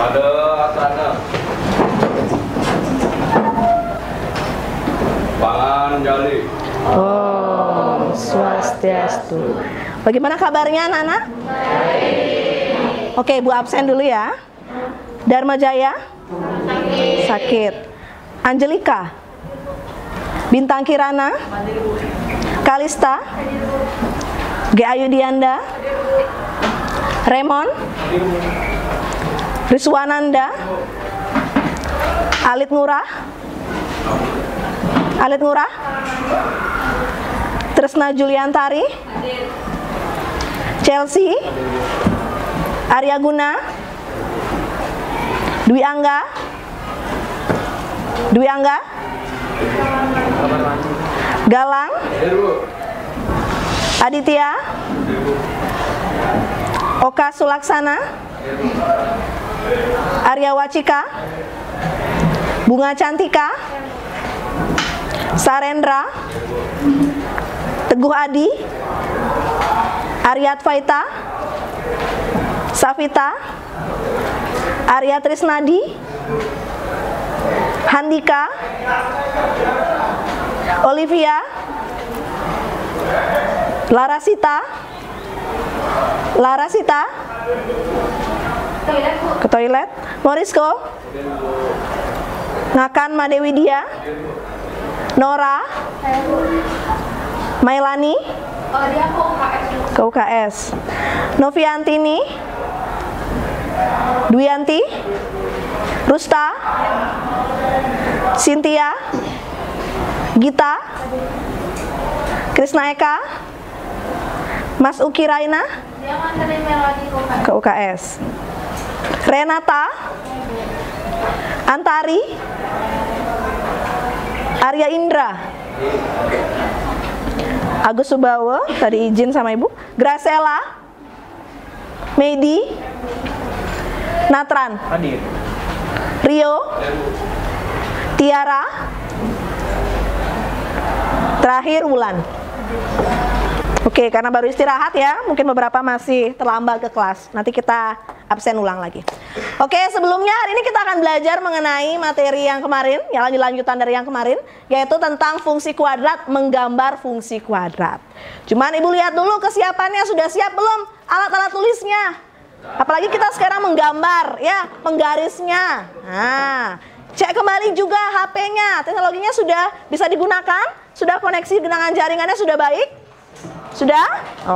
Pada asana. Pangan jali. Om Swastiastu. Bagaimana kabarnya anak-anak? Oke, Bu absen dulu ya. Dharma Jaya? Sakit. Angelika? Bintang Kirana? Kalista? G. Ayudianda? Raymond? Riswananda? Alit Ngurah? Alit Ngurah? Tresna Juliantari? Chelsea? Arya Guna? Dwi Angga? Dwi Angga? Galang? Aditya? Oka Sulaksana? Arya Wacika? Bunga Cantika? Sarendra? Teguh Adi? Aryat Faita? Safita? Arya Trisnadi? Handika? Olivia? Larasita? Larasita? Ke toilet? Morisko? Ngakan Madewi Dia? Nora? Mailani? Dia ke UKS. Noviantini? Dwianti? Rusta? Cynthia? Gita? Krisna Eka? Mas Uki Raina? Dia nganterin Melody ke UKS. Renata? Antari? Arya Indra? Agus Subawo, tadi izin sama ibu. Gracella? Medi? Natran? Hadir. Rio? Tiara? Terakhir Wulan. Oke, karena baru istirahat ya, mungkin beberapa masih terlambat ke kelas. Nanti kita absen ulang lagi. Oke, sebelumnya hari ini kita akan belajar mengenai materi yang kemarin, yang lanjutan dari yang kemarin, yaitu tentang fungsi kuadrat, menggambar fungsi kuadrat. Cuman ibu lihat dulu kesiapannya, sudah siap belum alat-alat tulisnya? Apalagi kita sekarang menggambar, ya, penggarisnya. Nah, cek kembali juga HP-nya, teknologinya sudah bisa digunakan, sudah koneksi dengan jaringannya sudah baik? Sudah?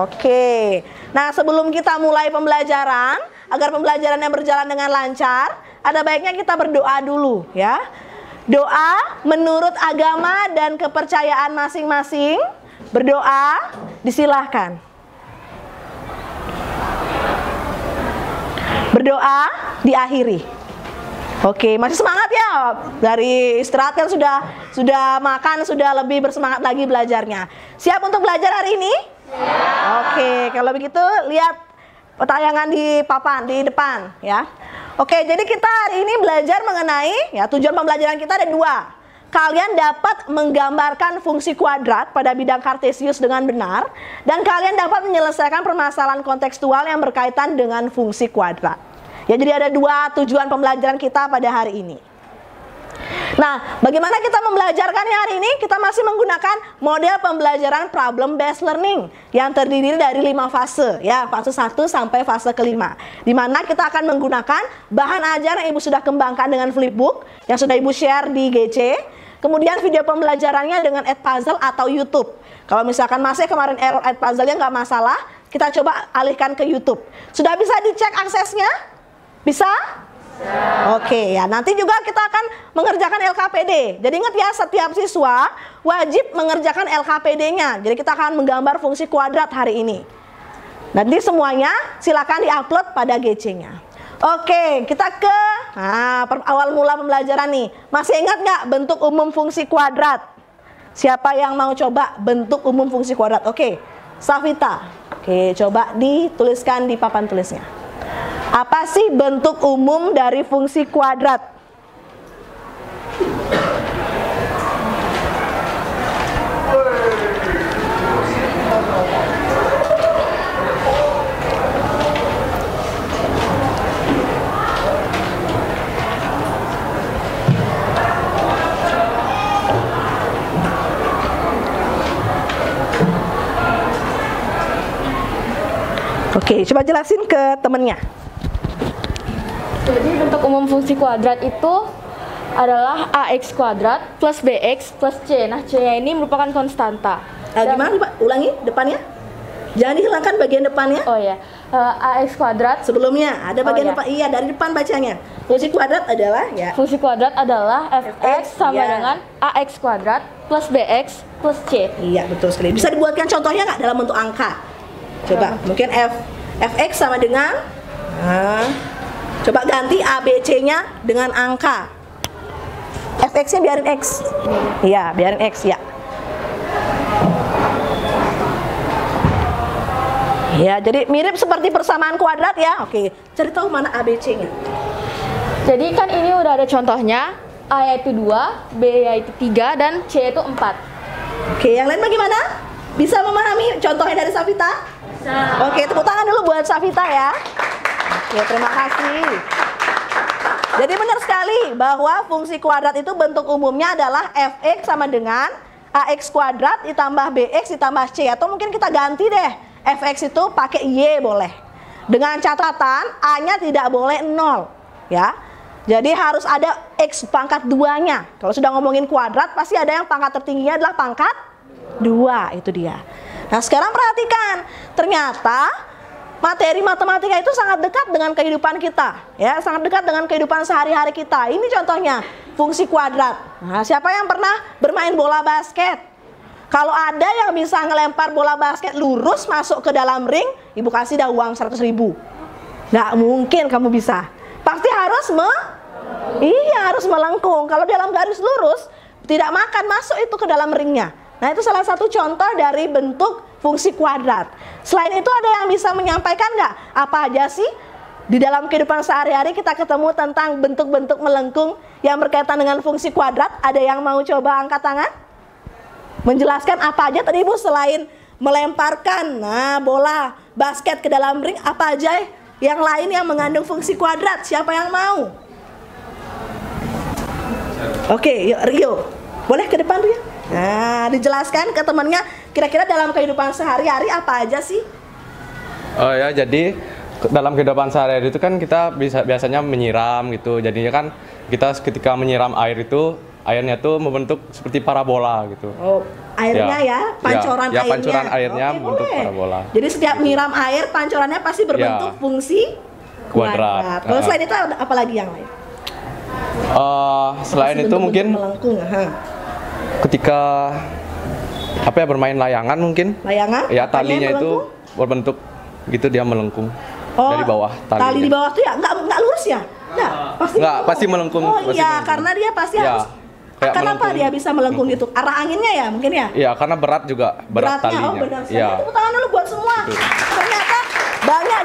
Oke. Nah, sebelum kita mulai pembelajaran, agar pembelajarannya berjalan dengan lancar, ada baiknya kita berdoa dulu ya. Doa menurut agama dan kepercayaan masing-masing. Berdoa, disilahkan. Berdoa, diakhiri. Oke, masih semangat ya? Dari istirahat kan sudah makan, sudah lebih bersemangat lagi belajarnya. Siap untuk belajar hari ini? Oke, kalau begitu lihat tayangan di papan di depan ya. Oke, jadi kita hari ini belajar mengenai ya, tujuan pembelajaran kita ada dua. Kalian dapat menggambarkan fungsi kuadrat pada bidang kartesius dengan benar, dan kalian dapat menyelesaikan permasalahan kontekstual yang berkaitan dengan fungsi kuadrat. Ya, jadi ada dua tujuan pembelajaran kita pada hari ini. Nah, bagaimana kita membelajarkannya hari ini? Kita masih menggunakan model pembelajaran problem based learning yang terdiri dari 5 fase, ya, fase 1 sampai fase kelima. Di mana kita akan menggunakan bahan ajar yang ibu sudah kembangkan dengan flipbook yang sudah ibu share di GC. Kemudian video pembelajarannya dengan Edpuzzle atau YouTube. Kalau misalkan masih kemarin error Edpuzzle-nya nggak masalah, kita coba alihkan ke YouTube. Sudah bisa dicek aksesnya? Bisa? Oke ya, nanti juga kita akan mengerjakan LKPD. Jadi ingat ya, setiap siswa wajib mengerjakan LKPD-nya. Jadi kita akan menggambar fungsi kuadrat hari ini. Nanti semuanya silakan diupload pada GC-nya. Oke, kita ke awal mula pembelajaran nih. Masih ingat nggak bentuk umum fungsi kuadrat? Siapa yang mau coba bentuk umum fungsi kuadrat? Oke, Safita. Oke, coba dituliskan di papan tulisnya. Apa sih bentuk umum dari fungsi kuadrat? Oke, coba jelasin ke temennya. Jadi bentuk umum fungsi kuadrat itu adalah ax kuadrat plus bx plus c. Nah, c-nya ini merupakan konstanta. Gimana Pak? Ulangi depannya. Jangan dihilangkan bagian depannya. Oh ya, ax kuadrat. Sebelumnya ada bagian Oh, iya. depan. Iya, dari depan bacanya. Fungsi kuadrat adalah ya. Fungsi kuadrat adalah fx sama iya. dengan ax kuadrat plus bx plus c. Iya, betul sekali. Bisa dibuatkan contohnya nggak dalam bentuk angka? Coba, mungkin fx sama dengan coba ganti a b c-nya dengan angka. Fx-nya biarin x. Iya, biarin x ya. Ya, jadi mirip seperti persamaan kuadrat ya. Oke, cari tahu mana a b c-nya. Jadi kan ini udah ada contohnya. A yaitu 2, B yaitu 3, dan C yaitu 4. Oke, yang lain bagaimana? Bisa memahami contohnya dari Safita? Bisa. Oke, tepuk tangan dulu buat Safita ya. Oke, terima kasih. Jadi benar sekali bahwa fungsi kuadrat itu bentuk umumnya adalah fx sama dengan ax kuadrat ditambah bx ditambah c. Atau mungkin kita ganti deh, fx itu pakai y boleh. Dengan catatan a-nya tidak boleh 0 ya. Jadi harus ada x pangkat 2-nya. Kalau sudah ngomongin kuadrat pasti ada yang pangkat tertingginya adalah pangkat 2, itu dia. Nah, sekarang perhatikan, ternyata materi matematika itu sangat dekat dengan kehidupan kita, ya, sangat dekat dengan kehidupan sehari-hari kita. Ini contohnya fungsi kuadrat. Nah, siapa yang pernah bermain bola basket? Kalau ada yang bisa ngelempar bola basket lurus masuk ke dalam ring, ibu kasih dah uang 100.000. Nggak mungkin kamu bisa. Pasti harus harus melengkung. Kalau dalam garis lurus tidak makan masuk itu ke dalam ringnya. Nah, itu salah satu contoh dari bentuk fungsi kuadrat. Selain itu ada yang bisa menyampaikan nggak apa aja sih di dalam kehidupan sehari-hari kita ketemu tentang bentuk-bentuk melengkung yang berkaitan dengan fungsi kuadrat? Ada yang mau coba angkat tangan? Menjelaskan apa aja tadi Ibu selain melemparkan bola basket ke dalam ring, apa aja yang lain yang mengandung fungsi kuadrat? Siapa yang mau? Oke, yuk Rio. Boleh ke depan Rio? Nah, dijelaskan ke temannya kira-kira dalam kehidupan sehari-hari apa aja sih? Oh ya, jadi dalam kehidupan sehari-hari itu kan kita biasanya menyiram gitu. Jadinya kan kita ketika menyiram air itu airnya tuh membentuk seperti parabola gitu. Oh, airnya ya, pancoran airnya. Pancoran airnya Oke, membentuk boleh. parabola. Jadi setiap nyiram air, pancorannya pasti berbentuk fungsi kuadrat. Kalau selain itu apa lagi yang lain? Selain itu mungkin melengkung, ketika bermain layangan mungkin. Layangan? Ya, talinya itu berbentuk gitu, dia melengkung dari bawah talinya. Tali di bawah tuh ya nggak lurus ya? Pasti melengkung. Oh pasti iya, melengkung. karena dia pasti harus. Kayak Kenapa dia bisa melengkung gitu? Arah anginnya ya mungkin ya? Iya, karena berat juga, berat Beratnya, talinya. benar. Iya. Tepuk tangan dulu buat semua. Betul. Ternyata banyak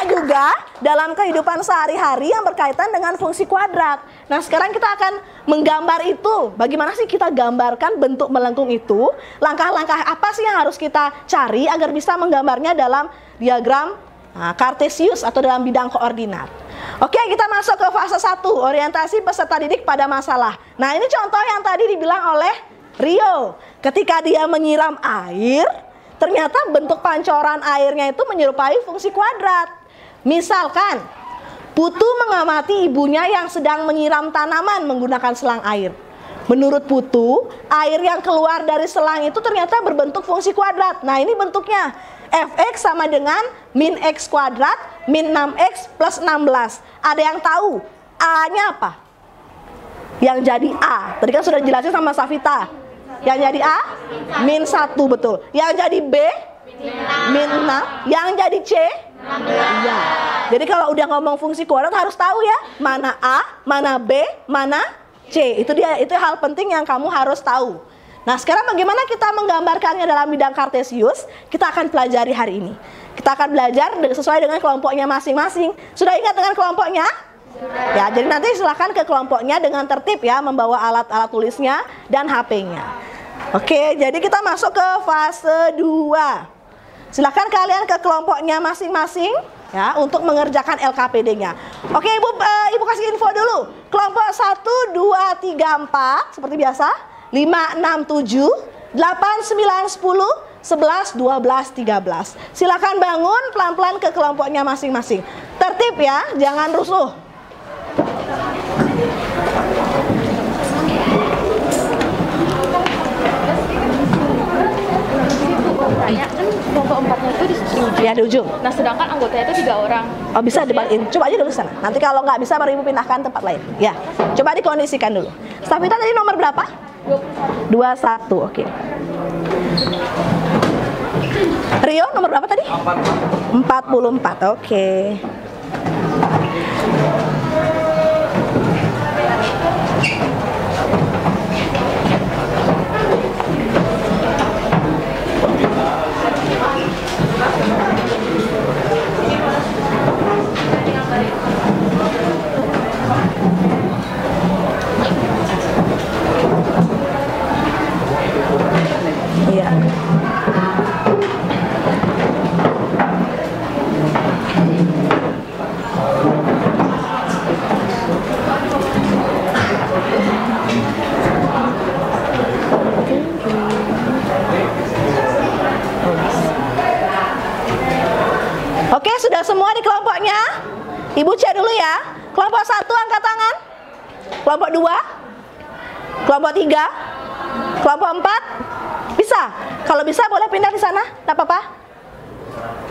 juga dalam kehidupan sehari-hari yang berkaitan dengan fungsi kuadrat. Nah, sekarang kita akan menggambar itu. Bagaimana sih kita gambarkan bentuk melengkung itu? Langkah-langkah apa sih yang harus kita cari agar bisa menggambarnya dalam diagram Kartesius atau dalam bidang koordinat? Oke, kita masuk ke fase 1, orientasi peserta didik pada masalah. Nah, ini contoh yang tadi dibilang oleh Rio. Ketika dia menyiram air, ternyata bentuk pancoran airnya itu menyerupai fungsi kuadrat. Misalkan, Putu mengamati ibunya yang sedang menyiram tanaman menggunakan selang air. Menurut Putu, air yang keluar dari selang itu ternyata berbentuk fungsi kuadrat. Nah, ini bentuknya. Fx sama dengan min x kuadrat min 6x plus 16. Ada yang tahu A-nya apa? Yang jadi A. Tadi kan sudah jelasin sama Safita. Yang jadi A? Min 1, betul. Yang jadi B? Min 6. Yang jadi C? 16. Ya. Jadi kalau udah ngomong fungsi kuadrat harus tahu ya, mana A, mana B, mana C. Itu dia, itu hal penting yang kamu harus tahu. Nah, sekarang bagaimana kita menggambarkannya dalam bidang Kartesius? Kita akan pelajari hari ini. Kita akan belajar sesuai dengan kelompoknya masing-masing. Sudah ingat dengan kelompoknya? Sudah. Ya, jadi nanti silahkan ke kelompoknya dengan tertib ya, membawa alat-alat tulisnya dan HP-nya. Oke, jadi kita masuk ke fase 2. Silahkan kalian ke kelompoknya masing-masing ya untuk mengerjakan LKPD-nya. Oke, Ibu kasih info dulu. Kelompok 1, 2, 3, 4 seperti biasa. 5, 6, 7, 8, 9, 10, 11, 12, 13. Silakan bangun pelan-pelan ke kelompoknya masing-masing. Tertib ya, jangan rusuh. Tanya kan kelompok 4-nya itu di ujung. Ya, di ujung. Nah, sedangkan anggotanya itu 3 orang. Oh, bisa dibagiin. Coba aja dulu sana. Nanti kalau nggak bisa baru Ibu pindahkan tempat lain. Ya, coba dikondisikan dulu. Stafita tadi nomor berapa? 21. Oke. Rio nomor berapa tadi? 44. Oke. Iya. Oke, sudah semua di kelompoknya? Ibu cek dulu ya. Kelompok 1 angkat tangan. Kelompok 2? Kelompok 3? Kelompok 4? Bisa? Kalau bisa boleh pindah di sana, tidak apa-apa.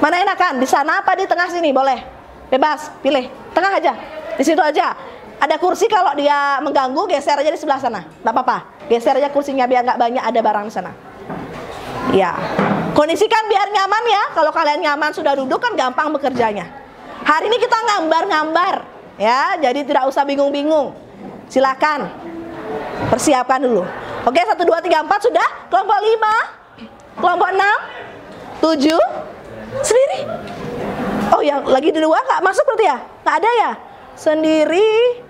Mana enakan? Di sana apa di tengah sini? Boleh. Bebas, pilih. Tengah aja. Di situ aja. Ada kursi, kalau dia mengganggu geser aja di sebelah sana. Tidak apa-apa. Geser aja kursinya biar nggak banyak ada barang di sana. Ya. Kondisikan biar nyaman ya. Kalau kalian nyaman sudah duduk kan gampang bekerjanya. Hari ini kita gambar-gambar ya, jadi tidak usah bingung-bingung. Silakan persiapkan dulu. Oke, 1, 2, 3, 4 sudah. Kelompok 5, kelompok 6, 7 sendiri. Oh, yang lagi di luar nggak masuk berarti ya? Nggak ada ya? Sendiri.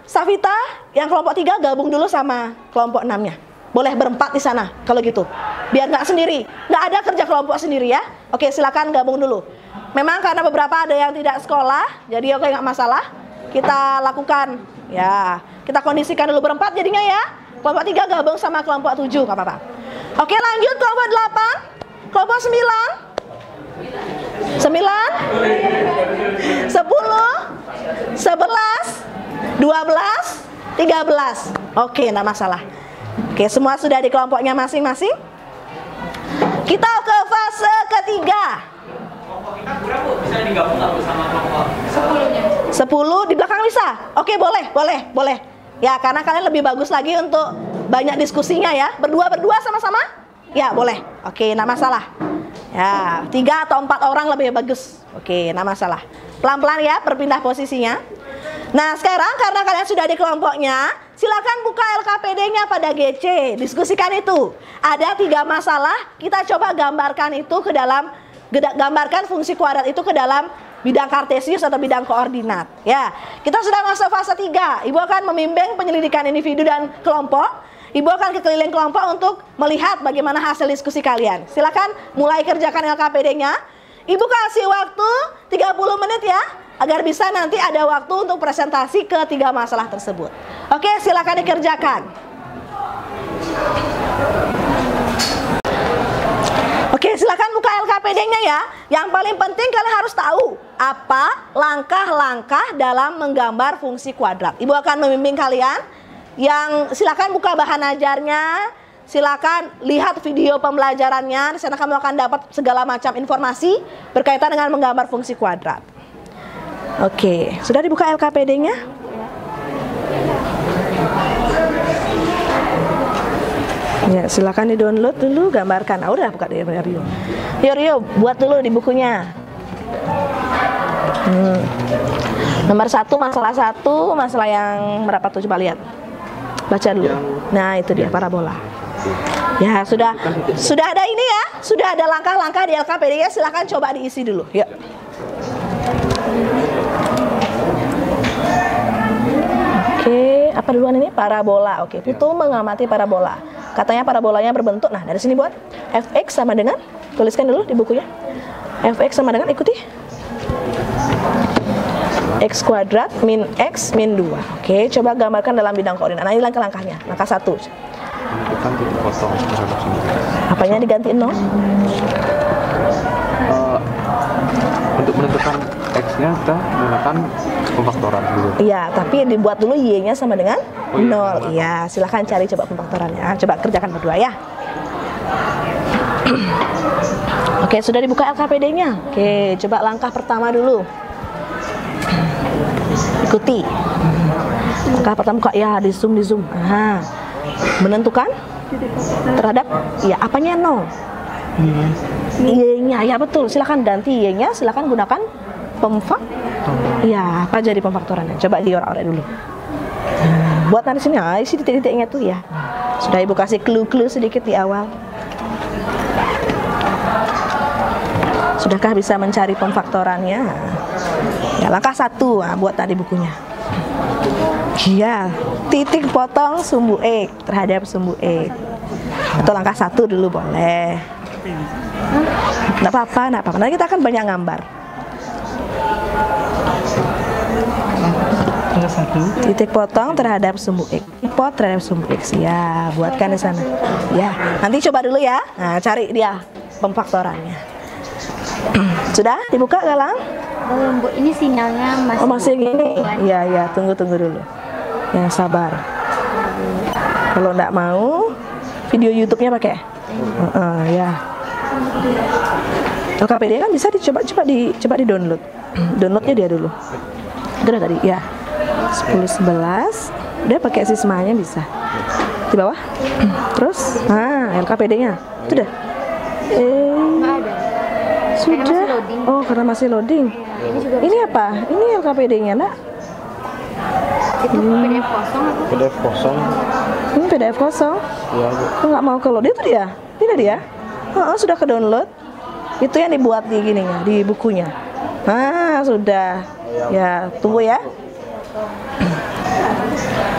Safita yang kelompok 3 gabung dulu sama kelompok 6-nya. Boleh berempat di sana kalau gitu. Biar nggak sendiri. Nggak ada kerja kelompok sendiri ya. Oke, silakan gabung dulu. Memang karena beberapa ada yang tidak sekolah, jadi oke, nggak masalah. Kita lakukan ya. Kita kondisikan dulu berempat jadinya ya. Kelompok 3 gabung sama kelompok 7, nggak apa-apa. Oke, lanjut kelompok 8, kelompok 9, 10, 11, 12, 13. Oke, nggak masalah. Oke, semua sudah di kelompoknya masing-masing. Kita ke fase ketiga. Bisa digabung nggak sama kelompok 10 di belakang bisa? Oke, boleh. Ya, karena kalian lebih bagus lagi untuk banyak diskusinya ya. Berdua sama-sama? Ya, boleh. Oke, nggak masalah. Ya, 3 atau 4 orang lebih bagus. Oke, nggak masalah. Pelan-pelan ya, berpindah posisinya. Nah, sekarang karena kalian sudah di kelompoknya, silakan buka LKPD-nya pada GC. Diskusikan itu. Ada 3 masalah, kita coba gambarkan itu ke dalam, gambarkan fungsi kuadrat itu ke dalam bidang kartesius atau bidang koordinat. Ya, kita sudah masuk fase 3. Ibu akan membimbing penyelidikan individu dan kelompok. Ibu akan ke keliling kelompok untuk melihat bagaimana hasil diskusi kalian. Silakan mulai kerjakan LKPD-nya. Ibu kasih waktu 30 menit ya, agar bisa nanti ada waktu untuk presentasi ke 3 masalah tersebut. Oke, silakan dikerjakan. Oke, silakan buka LKPD-nya ya. Yang paling penting kalian harus tahu apa langkah-langkah dalam menggambar fungsi kuadrat. Ibu akan membimbing kalian. Yang silakan buka bahan ajarnya. Silakan lihat video pembelajarannya. Di sana kamu akan dapat segala macam informasi berkaitan dengan menggambar fungsi kuadrat. Oke, sudah dibuka LKPD-nya? Ya, silakan di-download dulu, gambarkan. Ah, udah buka di Rio. Rio, buat dulu di bukunya. Nomor 1, masalah 1, masalah yang berapa tuh, coba lihat. Baca dulu. Nah, itu dia parabola. Ya, sudah ada ini ya. Sudah ada langkah-langkah di LKPD ya. Silakan coba diisi dulu. Yuk. Oke, apa duluan ini? Parabola. Oke, Putu mengamati parabola. Katanya parabolanya berbentuk. Nah, dari sini buat fx sama dengan, tuliskan dulu di bukunya. Fx sama dengan, ikuti. X kuadrat min X min 2. Oke, coba gambarkan dalam bidang koordinat. Nah, ini langkah-langkahnya. Langkah 1. menentukan titik potong terhadap sumbu X. Apanya diganti 0? Untuk menentukan X-nya kita menggunakan pemfaktoran dulu. Iya, tapi dibuat dulu Y-nya sama dengan Oh, iya, 0. Iya, silahkan cari coba pemfaktorannya. Coba kerjakan berdua ya. Oke, sudah dibuka LKPD-nya. Oke, coba langkah pertama dulu. Ikuti. Langkah pertama buka ya, di zoom. Nah, menentukan terhadap ya apanya 0. Y-nya, ya betul. Silakan ganti Y-nya, silakan gunakan pemfak. Ya, apa jadi pemfaktorannya? Coba diorek-orek dulu. Buat nanti sini, isi titik-titiknya tuh ya. Sudah Ibu kasih clue-clue sedikit di awal. Sudahkah bisa mencari pemfaktorannya? Ya, langkah 1, nah, buat tadi bukunya. Iya, titik potong sumbu X terhadap sumbu X. Atau langkah 1 dulu boleh. Nggak apa-apa. Nanti kita akan banyak gambar. Titik potong terhadap sumbu X. Pot terhadap sumbu X. Ya, buatkan di sana. Ya, nanti coba dulu ya. Nah, cari dia pemfaktorannya. Sudah dibuka Galang? Belum, Bu. Ini sinyalnya masih. Oh, masih gini. Iya, tunggu dulu. Ya, sabar. Kalau nggak mau, video YouTube-nya pakai. Ya. LKPD kan bisa coba di download. Downloadnya dia dulu. Udah tadi ya. 10-11. Udah pakai sismanya bisa. Di bawah. Terus, LKPD-nya. Sudah. Sudah. Oh, karena masih loading. Ini apa? Ini LKPD-nya, Nak? Itu PDF kosong atau? PDF kosong. Ini PDF kosong. Iya, Bu. Kok nggak mau ke load? Itu dia. Tidak dia? Sudah ke download. Itu yang dibuat di gininya, di bukunya. Sudah. Ya, tunggu ya.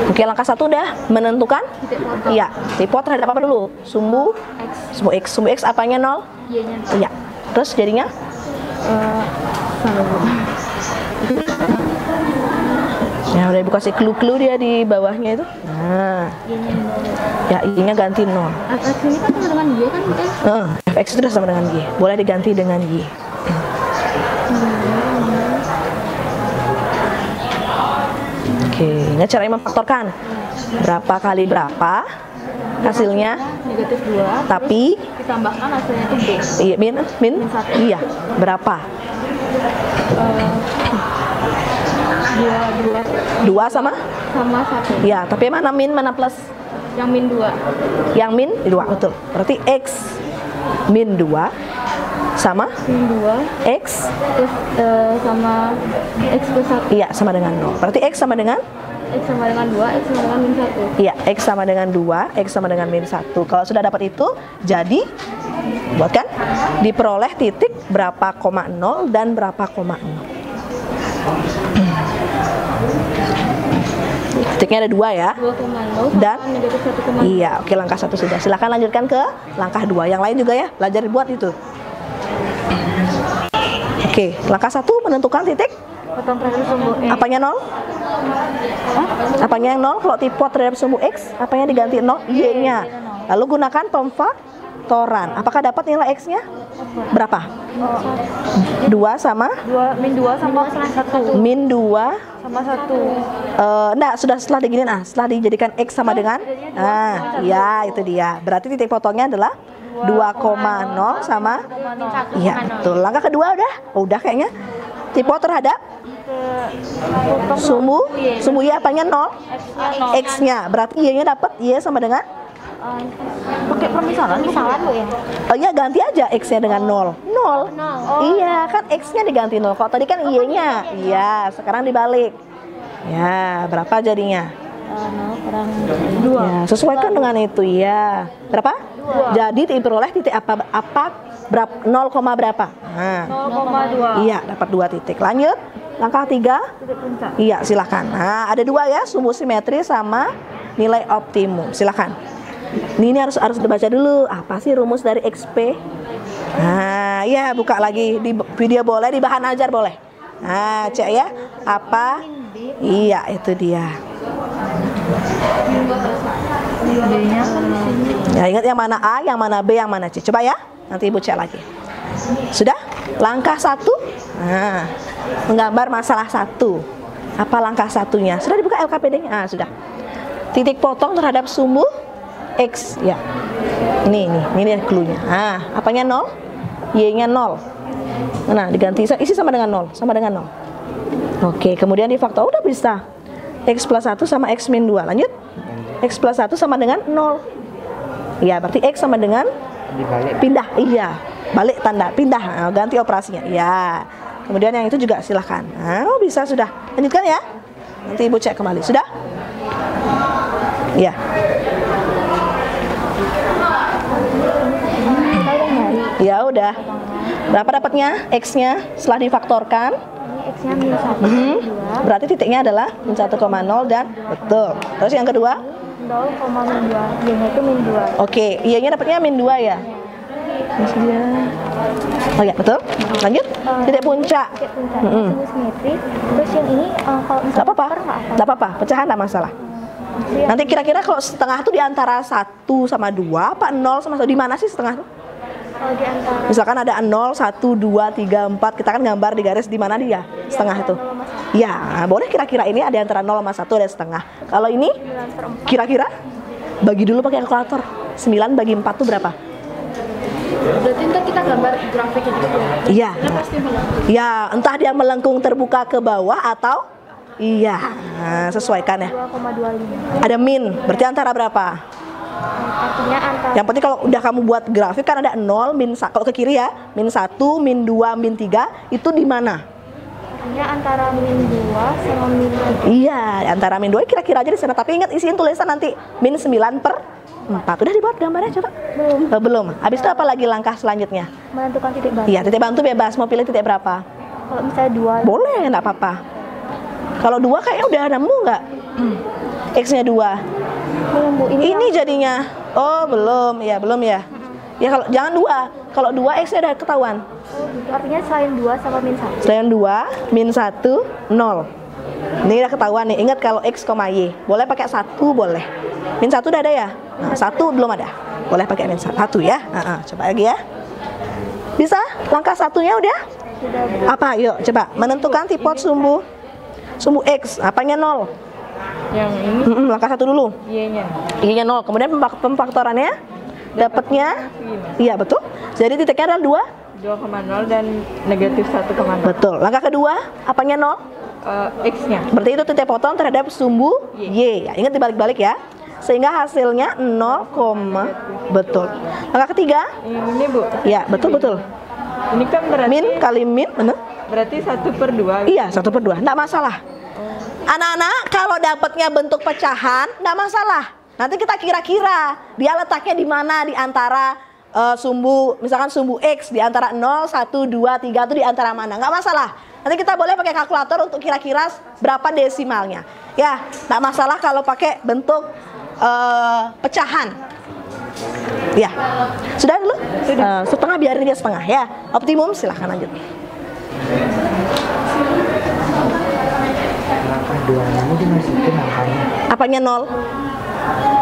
Oke, langkah 1 udah menentukan. Iya, tipe terhadap apa dulu? Sumbu X. Sumbu X apanya 0? Y-nya. Iya. Terus jadinya? Ya, udah Ibu kasih clue-clue dia di bawahnya itu. Nah. Ya, Y-nya ganti 0. X ini kan sama dengan Y kan? Fx itu sudah sama dengan Y. Boleh diganti dengan Y. Oke, ini cara memfaktorkan. Berapa kali berapa hasilnya? Negatif 2. Tapi Ditambahkan hasilnya itu B. iya, min 1. iya, berapa? 2 sama? Sama 1. Iya, tapi mana min mana plus? Yang min 2. Yang min 2, betul. Berarti X min 2 sama Min 2 X, plus sama X plus 1. iya, sama dengan 0. Berarti X sama dengan? X sama dengan 2, X sama dengan min 1. Iya, X sama dengan 2, X sama dengan min 1. Kalau sudah dapat itu, jadi buatkan diperoleh titik berapa koma 0 dan berapa koma 0. Titiknya ada 2 ya. 2,0 Dan sama negatif 1,0. iya, oke, langkah 1 sudah. Silahkan lanjutkan ke langkah 2. Yang lain juga ya, belajar buat itu. Oke, langkah 1 menentukan titik. Potong terhadap sumbu X. Apanya 0? Apanya yang 0? Kalau tipe terhadap sumbu X, apanya diganti 0? Y-nya. Lalu gunakan pemfaktoran. Apakah dapat nilai X-nya? Berapa? 2 sama? 2 min 2 sama 1. Min 2 Sama 1. Enggak, sudah setelah diginin, setelah dijadikan X sama dengan ya itu dia. Berarti titik potongnya adalah 2,0 sama iya, betul. Langkah kedua udah kayaknya. Tipe terhadap sumbu Y apanya 0? X-nya. Berarti Y-nya dapat Y sama dengan Pakai permisalan Bu ya? oh iya, ganti aja X-nya dengan 0. Iya, kan X-nya diganti 0. Kalau tadi kan Y-nya. Iya, sekarang dibalik. Ya, berapa jadinya? 0 kurang 2. Ya, sesuaikan dengan itu ya. Berapa? 2. Jadi diperoleh titik apa berapa 0, berapa? Nah. 0,2. Iya, dapat 2 titik. Lanjut. Langkah 3. Titik puncak. Iya, silakan. Nah, ada 2 ya, sumbu simetri sama nilai optimum. Silakan. Ini harus dibaca dulu. Apa sih rumus dari XP? Nah, ya buka lagi di video boleh, di bahan ajar boleh. Nah, cek ya. Apa? Iya, itu dia. B-nya kan di sini. Ya, ingat yang mana A, yang mana B, yang mana C. Coba ya, nanti Ibu cek lagi. Sudah? Langkah 1. Nah, menggambar masalah 1. Apa langkah satunya? Sudah dibuka LKPD-nya? Ah, sudah. Titik potong terhadap sumbu X. Ya. Ini clue-nya. Nah, apanya 0? Y-nya 0. Nah, diganti isi sama dengan 0, sama dengan 0. Oke, kemudian difaktor udah bisa. X plus 1 sama X min 2. Lanjut. X plus 1 sama dengan 0. Iya, berarti X sama dengan pindah. Iya, balik tanda, pindah. Nah, ganti operasinya. Iya. Kemudian yang itu juga silahkan. Nah, bisa sudah. Lanjutkan ya. Nanti Ibu cek kembali. Sudah? Iya. Ya udah. Berapa dapatnya? X-nya setelah difaktorkan? Ini X-nya min 1, Berarti titiknya adalah min 1,0 dan betul. Terus yang kedua? 0,2, Y-nya itu min 2. Oke, Y-nya dapatnya min 2 ya? Oh ya, betul. Lanjut. Titik puncak. Titik puncaknya sumbu simetri. Terus yang ini kalau Gak apa-apa. Gak apa-apa. Pecahan gak masalah. Nanti kira-kira kalau setengah itu di antara 1 sama 2 apa 0 sama 1? Di mana sih setengah itu? Kalau di antara Misalkan ada 0, 1, 2, 3, 4. Kita kan gambar di garis di mana dia? Setengah itu. Ya, boleh kira-kira ini ada antara 0 sama 1 ada setengah. Kalau ini kira-kira bagi dulu pakai kalkulator. 9 bagi 4 itu berapa? Berarti ntar kita gambar grafiknya gitu. Iya. Dia pasti melengkung. Ya, entah dia melengkung terbuka ke bawah atau iya. Nah, sesuaikan ya. 2,25. Ada min, berarti antara berapa? Artinya antara Yang penting kalau udah kamu buat grafik kan ada 0, min, kalau ke kiri ya, min 1, min 2, min 3, itu di mana? artinya antara min 2 sama min 3. Iya, antara min 2 kira-kira aja di sana. Tapi ingat isiin tulisan nanti min 9/4. Udah dibuat gambarnya coba? Belum. Belum. Habis itu apa lagi langkah selanjutnya? Menentukan titik bantu. Iya, titik bantu bebas. Mau pilih titik berapa? Kalau misalnya 2 Boleh, enggak apa-apa. Kalau 2 kayaknya udah nemu nggak? X-nya 2. belum Bu, Ini jadinya. Oh, belum. Ya, belum ya. Ya kalau jangan 2. Kalau 2 X-nya udah ketahuan. artinya selain 2 sama min 1. Selain 2, min 1, 0. Ini udah ketahuan nih. Ingat kalau X, Y. Boleh pakai 1, boleh. Min 1 udah ada ya? Nah, 1 belum ada. Boleh pakai min 1 ya? Coba lagi ya. Bisa? Langkah satunya udah? Sudah Bu. Apa? Yuk, coba. Menentukan tipot sumbu X. Apanya 0? Yang ini Langkah 1 dulu. Y-nya. Y-nya 0. Kemudian pemfaktorannya dapatnya iya betul. Jadi titiknya adalah 2,0 dan negatif 1,0. 2. Betul. Langkah kedua, apanya 0? X-nya. Berarti itu titik potong terhadap sumbu Y. Ya, ingat dibalik-balik ya. Sehingga hasilnya 0, betul. Langkah ketiga? Yang ini Bu. Ya, betul. Ini kan berarti Min kali min, benar? berarti 1/2. Iya, 1/2. Nggak masalah. Anak-anak, kalau dapatnya bentuk pecahan, nggak masalah. Nanti kita kira-kira dia letaknya di mana di antara misalkan sumbu X di antara 0, 1, 2, 3 itu di antara mana? Nggak masalah. Nanti kita boleh pakai kalkulator untuk kira-kira berapa desimalnya. Ya, nggak masalah kalau pakai bentuk pecahan. Ya, sudah dulu? Setengah biarin dia setengah ya. Optimum silahkan lanjut. Langkah 2 ini dimasukin angkanya Apanya 0?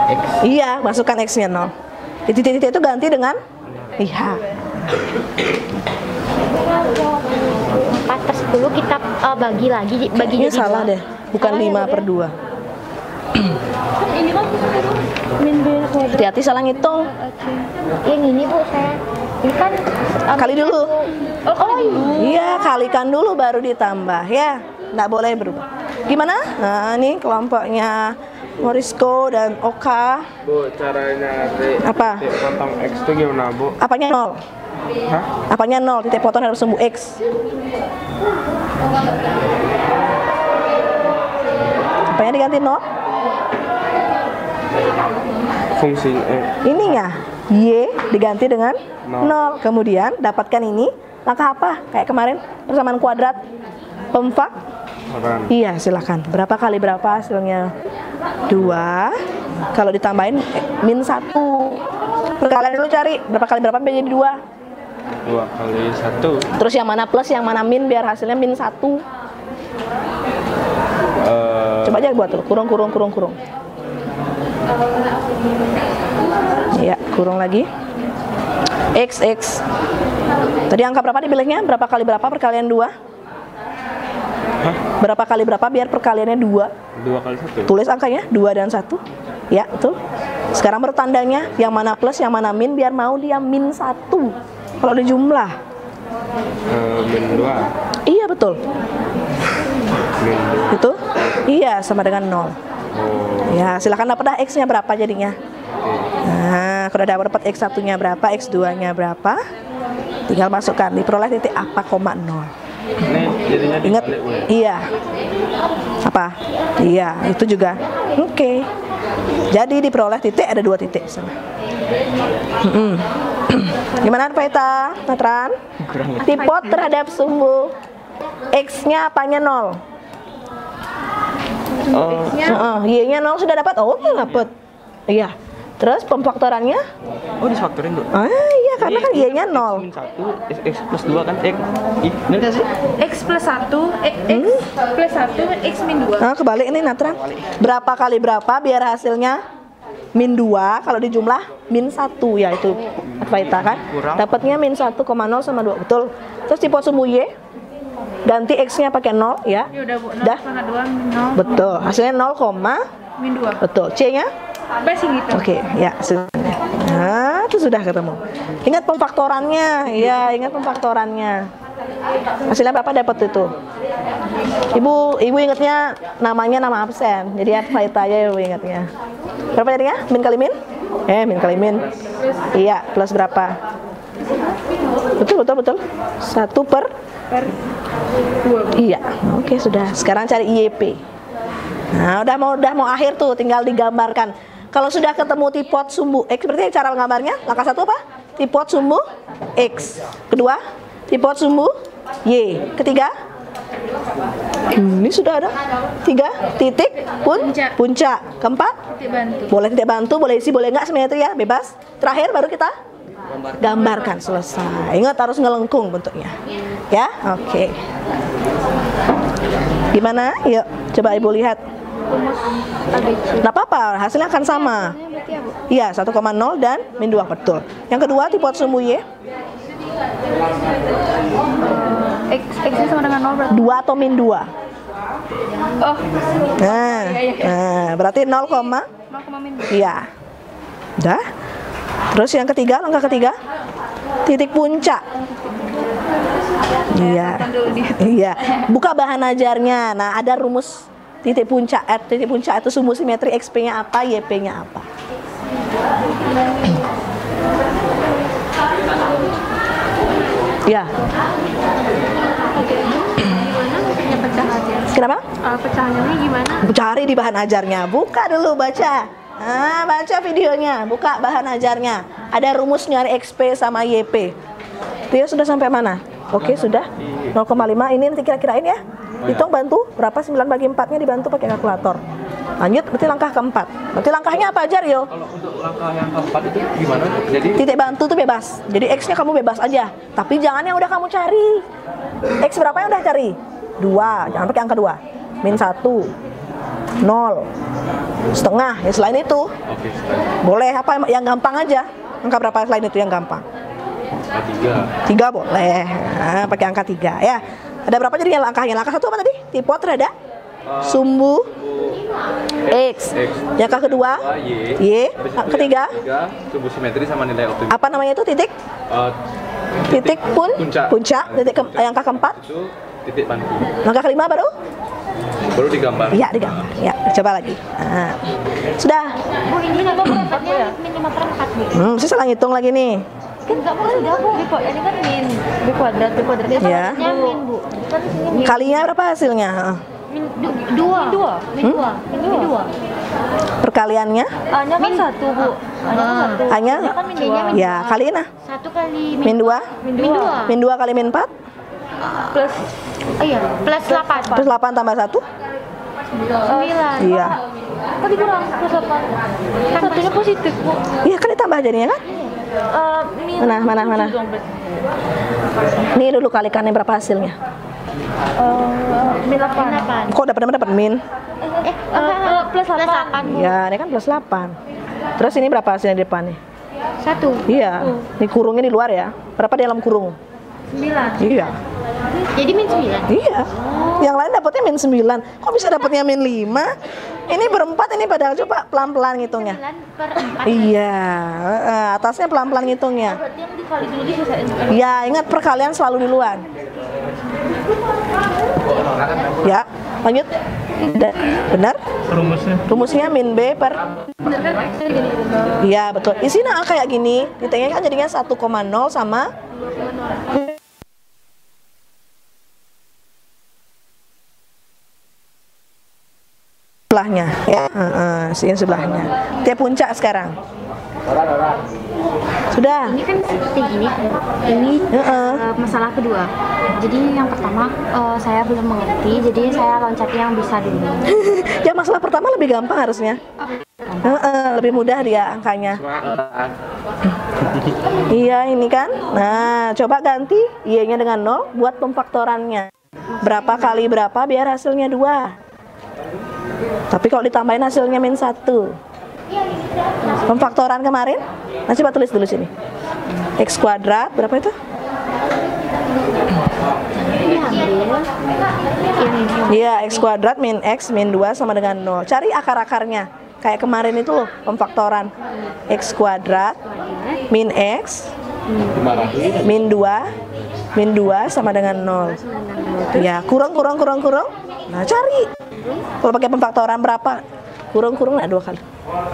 X. Iya, masukkan X-nya 0. Di titik-titik itu ganti dengan iya. 4/10 kita bagi lagi, bagi Ini jadi salah 2. deh, bukan Salah ya, 5/2. Ini kan min B kuadrat. Hati-hati salah ngitung. Yang ini Bu, saya ini kan Kali dulu. Oh iya. Iya, kalikan dulu baru ditambah ya. Nggak boleh berubah. Gimana? Nah, ini kelompoknya Morisco dan Oka. Bu, caranya Apa? titik potong X itu gimana, Bu? Apanya 0? Hah? Apanya 0? Titik potong harus sumbu X. Apanya diganti 0? Fungsi Ininya Y diganti dengan 0. 0. Kemudian dapatkan ini. Langkah apa? Kayak kemarin persamaan kuadrat. Pemfak. Iya, silakan. Berapa kali berapa hasilnya? 2. Kalau ditambahin min 1. Kalian dulu cari berapa kali berapa menjadi 2. 2 kali 1. Terus yang mana plus, yang mana min biar hasilnya min 1. Coba aja buat tuh. Kurung. Ya, kurung lagi. X. Tadi angka berapa dipilihnya? Berapa kali berapa perkalian 2? Berapa kali berapa biar perkaliannya 2? 2 kali 1. Tulis angkanya 2 dan 1. Ya, betul. Sekarang bertandanya yang mana plus, yang mana min biar mau dia min 1. Kalau di jumlah. Min 2. Iya, betul. Min 2. Itu? Iya, sama dengan 0. Oh. Ya, silakan dapat dah X-nya berapa jadinya. Nah, kalau udah dapat X1-nya berapa, X2-nya berapa, tinggal masukkan, diperoleh titik apa, koma 0. Ini jadinya Ingat, dibalik, Bu, ya? iya. Apa? Iya, itu juga. Oke. Jadi diperoleh titik ada 2 titik. Gimana Paita, Natran? Tipot terhadap sumbu X-nya apanya 0? Y-nya 0 sudah dapat? Oh, dapat. Iya. Terus pemfaktorannya? Oh, disfaktorin, Bu. Iya, karena kan Y-nya 0. Min 1, X plus 2 kan X. Ini kan sih? X plus 1, X plus 1, X min 2. Nah, kebalik ini Natran. Berapa kali berapa biar hasilnya min 2, kalau di jumlah min 1 ya itu Faita kan. Dapatnya min 1,0 sama 2. Betul. Terus tipot sumbu Y ganti X-nya pakai 0 ya. Ya udah, Bu. 0, Dah. 2 min 0. Betul. Hasilnya 0, Min 2. betul. C-nya? Basi gitu. Oke, ya hasilnya. Nah, itu sudah ketemu. Ingat pemfaktorannya. Ya, ingat pemfaktorannya. Hasilnya Bapak dapat itu. Ibu ingatnya namanya nama absen. Jadi Faita aja Ibu ingatnya. Berapa jadinya? Min kali min? Min kali min. Iya, plus berapa? Betul. 1 per 2. Iya. Oke, sudah. Sekarang cari IYP. Nah, udah mau akhir tuh, tinggal digambarkan. Kalau sudah ketemu tipot sumbu X, berarti cara menggambarnya langkah 1 apa? Tipot sumbu X. Kedua, tipot sumbu Y. Ketiga, ini sudah ada 3 titik puncak. Keempat, Titik bantu. boleh titik bantu, boleh isi, boleh enggak, sebenarnya itu ya bebas. Terakhir baru kita gambarkan, selesai. Ingat harus ngelengkung bentuknya. Ya, oke. Gimana? Yuk, coba Ibu lihat. Nggak apa-apa, hasilnya akan sama. Iya, 1,0 dan min 2, betul. Yang kedua, tipot sumbu Y. X-nya sama dengan 0 berarti. 2 atau min 2? Oh. Nah, berarti 0, 0, min 2. iya. Udah. Terus yang ketiga, langkah ketiga, titik puncak. Iya. Iya. Buka bahan ajarnya. Nah, ada rumus titik puncak. Titik puncak itu sumbu simetri XP-nya apa, YP-nya apa. Ya. Kenapa? Pecahannya gimana? Cari di bahan ajarnya. Buka dulu, baca. Nah, baca videonya. Buka bahan ajarnya. Ada rumus nyari XP sama YP. Dia sudah sampai mana? Oke, sudah. 0,5. Ini nanti kira-kirain ya. Hitung, bantu. Berapa 9 bagi 4-nya dibantu pakai kalkulator. Lanjut, berarti langkah keempat. Berarti langkahnya apa aja, Rio? Kalau untuk langkah yang keempat itu gimana? Jadi Titik bantu tuh bebas. Jadi X-nya kamu bebas aja. Tapi jangan yang udah kamu cari. X berapa yang udah cari? 2. Jangan pakai angka 2. Min 1. 0. Setengah. Ya selain itu. oke, Boleh apa yang gampang aja. Angka berapa selain itu yang gampang? 3. 3 boleh. Nah, pakai angka 3 ya. Ada berapa jadinya langkahnya? Langkah 1 apa tadi? Tipot terhadap sumbu X. Yang kedua Y. Ketiga sumbu simetri sama nilai optimal. apa namanya itu? Titik titik puncak. Titik angka keempat Itu titik bantu. langkah kelima baru Digambar. iya digambar ya. Coba lagi. Nah, sudah. Bu, ini nama perempatnya min 5 per 4, Bu. Saya salah ngitung lagi nih. Kan enggak boleh dah, Bu. Ini kan min B kuadrat. Ya. Ini min, Bu. Kan di sini Kalinya berapa hasilnya? min 2. Min 2. Perkaliannya A-nya kan 1, Bu. A-nya kan 1. hanya Kan min D-nya min ya 2. kaliin lah. 1 kali Min 2. Min 2 kali min 4 plus plus 8. plus 8 tambah 1 9. iya. Kok dikurang plus 8? Kan satunya positif, Bu. Iya kan ditambah jadinya kan? Min Mana? Ini dulu kalikannya berapa hasilnya? Min 8. Kok dapat min? Plus 8. Ya, ini kan plus 8. Terus ini berapa hasilnya di depan nih? 1. Iya. Ini kurungnya di luar ya. Berapa di dalam kurung? 9. Iya. Jadi min 9. Iya. Yang lain dapatnya min 9. Kok bisa dapatnya min 5? Ini berempat ini padahal coba pelan-pelan ngitungnya. 9/4. Iya. Atasnya pelan-pelan ngitungnya. Berarti yang dikali dulu diselesaikan. Ya, ingat perkalian selalu duluan. Ya, lanjut. Benar? Rumusnya min B per. Iya, betul. Isi kayak gini. Titiknya kan jadinya 1,0 sama sebelahnya ya, sini sebelahnya. Tiap puncak sekarang. Sudah. Ini kan seperti gini. Ini masalah kedua. Jadi yang pertama saya belum mengerti. Jadi saya loncat yang bisa dulu. Ya masalah pertama lebih gampang harusnya. Lebih mudah dia angkanya. Iya ini kan. Nah coba ganti y-nya dengan 0 buat pemfaktorannya. Berapa kali berapa biar hasilnya 2. Tapi kalau ditambahin hasilnya min 1. Pemfaktoran kemarin, nah coba tulis dulu sini. X kuadrat berapa itu? Iya, X kuadrat min X min 2 sama dengan 0. Cari akar-akarnya. Kayak kemarin itu loh, pemfaktoran. X kuadrat min X min 2 sama dengan 0. Ya, kurang. Nah, cari. Kalau pakai pemfaktoran berapa? Kurang nah 2 kali.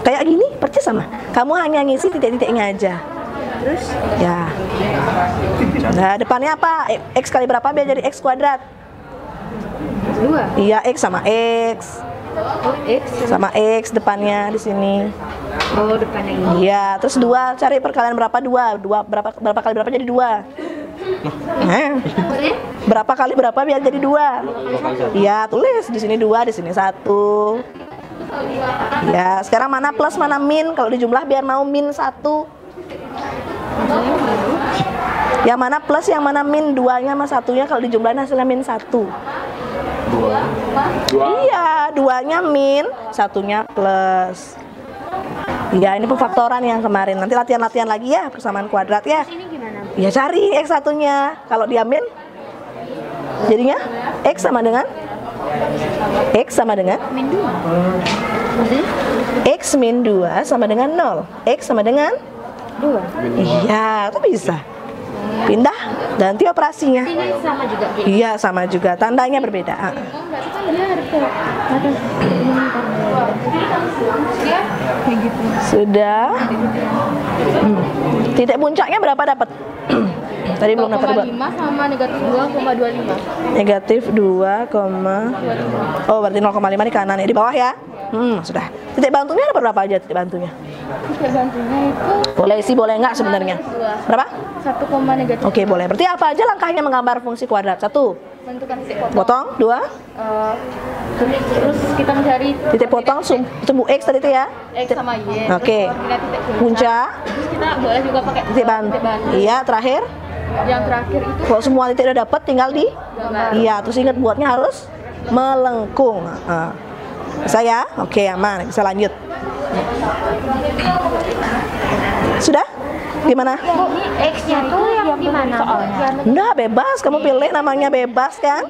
Kayak gini, persis sama. Kamu hanya ngisi titik-titiknya aja. Terus? Ya. Nah, depannya apa? X kali berapa biar jadi X kuadrat? 2. Iya, X sama X. Oh, X Sama X depannya di sini. Oh, depannya ini. Iya, terus 2 cari perkalian berapa? 2 berapa kali berapa jadi 2? Nah, berapa kali berapa biar jadi 2? Iya, tulis di sini 2, di sini 1. Ya, sekarang mana plus mana min? Kalau dijumlah biar mau min 1. Yang mana plus, yang mana min? 2-nya sama 1-nya kalau dijumlahin hasilnya min 1. Iya, 2-nya min, 1-nya plus. Ya, ini pemfaktoran yang kemarin. Nanti latihan-latihan lagi ya, persamaan kuadrat ya. Ini gimana? Ya cari X satunya. Kalau dia min, jadinya X sama dengan Min 2. X min 2 sama dengan 0. X sama dengan 2. Iya, itu bisa. Pindah, ganti operasinya. Ini sama juga. Iya, sama juga. Tandanya berbeda. Berarti kan dia ada kayak gitu. Sudah. Titik puncaknya berapa dapat? Tadi belum dapat. 0,5 sama negatif 2,25. Negatif 2, oh berarti 0,5 di kanan ya, di bawah ya. Sudah. Titik bantunya ada berapa aja titik bantunya? Titik bantunya itu Boleh isi, boleh enggak sebenarnya? Berapa? 1, negatif. Oke, boleh. Berarti apa aja langkahnya menggambar fungsi kuadrat? 1, Bentukan titik potong. potong. 2, Terus kita mencari titik potong sumbu X tadi itu ya. X sama Y. Oke. Terus kita titik Puncak, Terus kita boleh juga pakai titik bantu. Iya, terakhir. Yang terakhir itu Kalau semua titik udah dapat, tinggal di. gambar. Iya, terus ingat buatnya harus melengkung. Bisa ya? Oke, aman. Bisa lanjut. Sudah? Gimana? Bu, X-nya tuh yang di mana? Udah bebas, kamu pilih namanya bebas kan?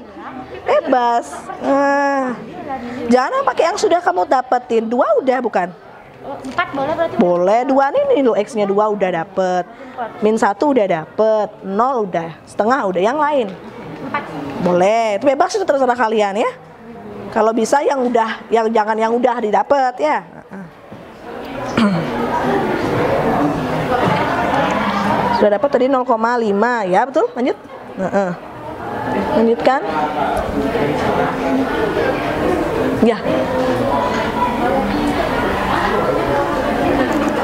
Bebas. Jangan pakai yang sudah kamu dapetin. 2 udah bukan? 4 boleh berarti? Boleh 2 nih lo X-nya 2 udah dapet. Min 1 udah dapet. 0 udah. Setengah udah. Yang lain 4. boleh. Itu bebas, itu terserah kalian ya. Kalau bisa yang udah, yang jangan yang udah didapet ya. Sudah dapat tadi 0,5 ya, betul? Lanjut. Lanjutkan. Ya.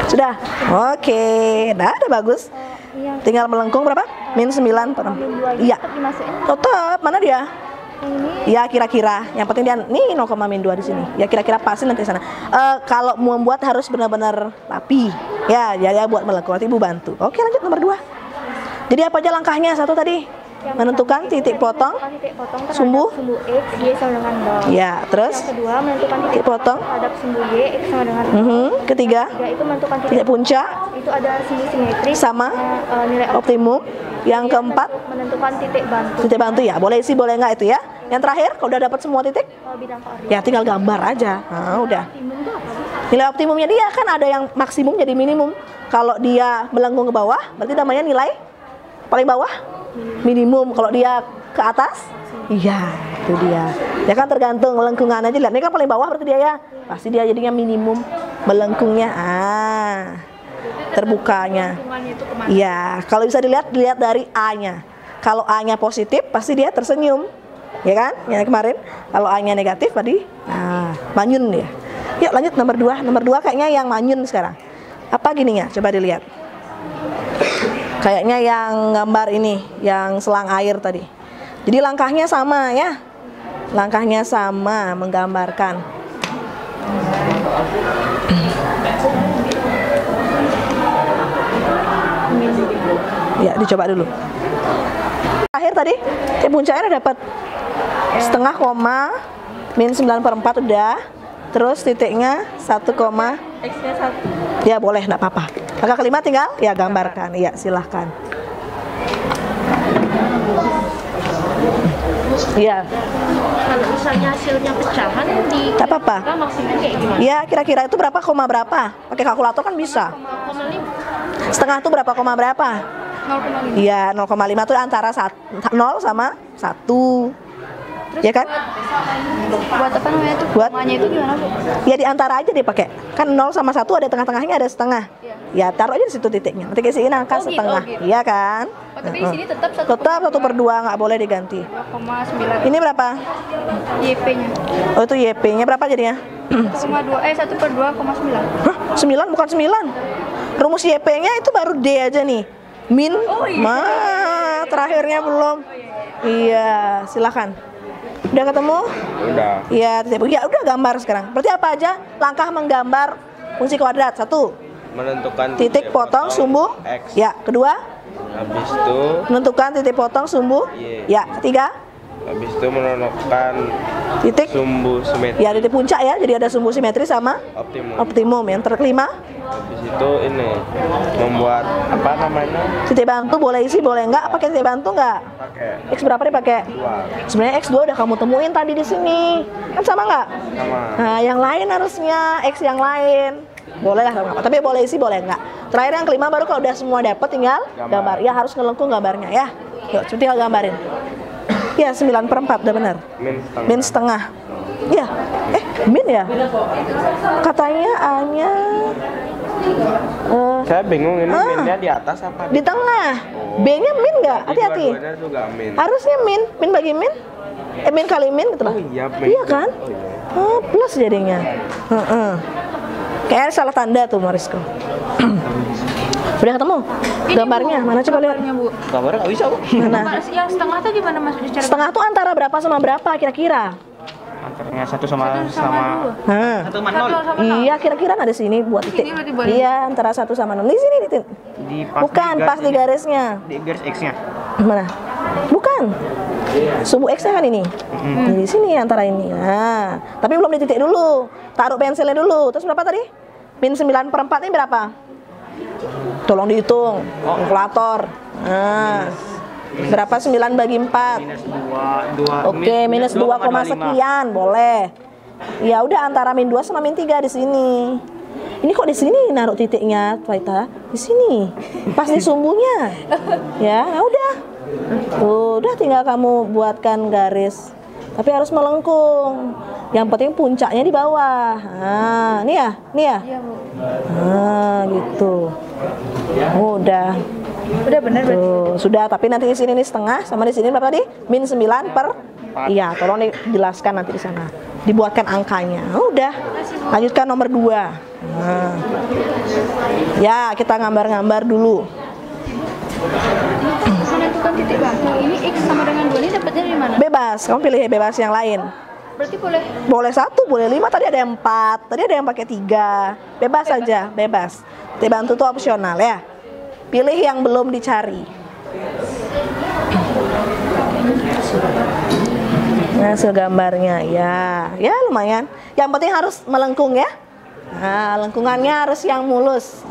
Sudah. Oke. Nah, udah bagus. Tinggal melengkung berapa? Min 9 per 4. Iya. Tetap. Mana dia? Ya kira-kira. Yang penting dia nih 0,2 di sini. Ya kira-kira pasti nanti sana. Kalau mau membuat harus benar-benar rapi. Ya buat melengkung. Nanti Ibu bantu. Oke, lanjut nomor 2. Jadi apa aja langkahnya? 1 tadi. menentukan titik potong titik potong terhadap sumbu. sumbu X, Y sama dengan 0. Ya, terus Yang kedua menentukan titik potong. terhadap sumbu Y, X sama dengan 0. Ketiga, Tiga itu menentukan titik titik puncak itu ada sumbu simetris sama nilai optimum. Yang keempat, menentukan titik bantu. titik bantu ya. Boleh isi, boleh enggak itu ya. Yang terakhir, kalau udah dapat semua titik, Bidang koordinat. ya tinggal gambar aja. Nah, udah. Nilai optimumnya dia kan ada yang maksimum jadi minimum. Kalau dia melengkung ke bawah, berarti namanya nilai paling bawah minimum. Kalau dia ke atas, iya itu dia. Ya kan tergantung melengkungan aja. Lihat ini kan paling bawah berarti dia ya. Pasti dia jadinya minimum melengkungnya. Terbukanya. Iya. Kalau bisa dilihat dari A-nya. Kalau A-nya positif, pasti dia tersenyum. Ya kan? Yang kemarin. Kalau A-nya negatif, tadi manyun dia. Yuk lanjut nomor 2. Nomor 2 kayaknya yang manyun sekarang. Apa gininya? Coba dilihat. Kayaknya yang gambar ini, yang selang air tadi. Jadi langkahnya sama ya. Langkahnya sama menggambarkan. Ya, dicoba dulu. Akhir tadi, puncaknya dapat setengah koma, min 9/4 udah. Terus titiknya 1, X-nya 1. ya boleh, enggak apa-apa. Langkah kelima tinggal ya gambarkan. Iya, silahkan. Iya. Kalau misalnya hasilnya pecahan di Enggak apa-apa. maksudnya kayak gimana? Ya, kira-kira itu berapa koma berapa? Pakai kalkulator kan bisa. 0,5. Setengah itu berapa koma berapa? 0,5. Iya, 0,5 itu antara 0 sama 1. Ya kan? Buat apa namanya itu? Buat? Komanya itu gimana, Bu? Ya di antara aja dipakai. Kan 0 sama 1 ada tengah-tengahnya, ada setengah. Ya taruh aja di situ titiknya. Nanti kasihin angka setengah. Iya kan? Oh, tapi di sini tetap 1,2. Tetap 1/2 nggak boleh diganti. Ini berapa? YP-nya. Oh itu YP-nya berapa jadinya? 1/2,9. Hah? 9 bukan 9. Rumus YP-nya itu baru D aja nih. Min. Terakhirnya belum. Iya, silakan. Udah ketemu? Udah. Iya, ya udah gambar sekarang. Berarti apa aja? Langkah menggambar fungsi kuadrat. 1. Menentukan Titik potong sumbu. X. Ya, kedua, Habis itu menentukan titik potong sumbu. Y. Ya, ketiga, habis itu menentukan titik. sumbu simetris Ya, titik puncak ya. Jadi ada sumbu simetris sama optimum. optimum. Yang kelima, Habis itu ini membuat apa namanya? titik bantu boleh isi, boleh enggak? Pakai titik bantu enggak? Pakai X berapa dipakai? 2 Sebenarnya X2 udah kamu temuin tadi di sini. Kan sama nggak? sama. Nah, yang lain harusnya X yang lain. Boleh lah, sama. Tapi boleh isi, boleh enggak. Terakhir yang kelima baru kalau udah semua dapat tinggal gambar. Ya harus ngelengkung gambarnya ya. Yuk, tinggal gambarin. Ya, 9/4 udah benar. Min setengah. Ya, min ya? Katanya A-nya Saya bingung ini minnya di atas apa di tengah. B-nya min nggak? Hati-hati. Dua-duanya juga min. Harusnya min. Min bagi min. Min kali min gitu lah. Oh iya, min. Iya kan? Oh iya. Oh, plus jadinya. Kayaknya salah tanda tuh Marisko. Udah ketemu? Gambarnya mana coba lihat? Bu. Gambarnya nggak bisa, Bu. Mana? Yang setengah tuh gimana maksudnya cara? Setengah tuh antara berapa sama berapa kira-kira? Antaranya 1 sama dua. 1 sama 0. Sama Iya, kira-kira ada sini buat titik. Ini berarti boleh. Iya, antara 1 sama 0. Di sini titik. Di pas Bukan, pas di garisnya. Di garis X-nya. Mana? Bukan. Sumbu X-nya kan ini. Di sini antara ini. Nah, tapi belum di titik dulu. Taruh pensilnya dulu. Terus berapa tadi? Min 9/4 ini berapa? Tolong dihitung. Kalkulator. Nah. Berapa 9 bagi 4? Minus 2. Oke, minus 2, sekian, boleh. Ya udah antara min 2 sama min 3 di sini. Ini kok di sini naruh titiknya, Twaita? Di sini. Pas di sumbunya. Ya, nah udah. Tuh, udah tinggal kamu buatkan garis. Tapi harus melengkung. Yang penting puncaknya di bawah. Nah, ini ya? Ini ya? Iya, Bu. Nah, gitu. Udah. Udah benar berarti. Tuh, sudah, tapi nanti di sini ini setengah sama di sini berapa tadi? Min 9/4. Iya, tolong dijelaskan nanti di sana. Dibuatkan angkanya. Udah. Lanjutkan nomor 2. Nah. Ya, kita gambar-gambar dulu. Menentukan titik bantu. Ini X sama dengan 2 ini dapatnya dari mana? Bebas, kamu pilih bebas yang lain. Berarti boleh Boleh 1, boleh 5, tadi ada yang 4, tadi ada yang pakai 3. Bebas saja, bebas. Titik bantu itu opsional ya. Pilih yang belum dicari. Nah, hasil gambarnya ya lumayan. Yang penting harus melengkung ya. Nah, lengkungannya harus yang mulus.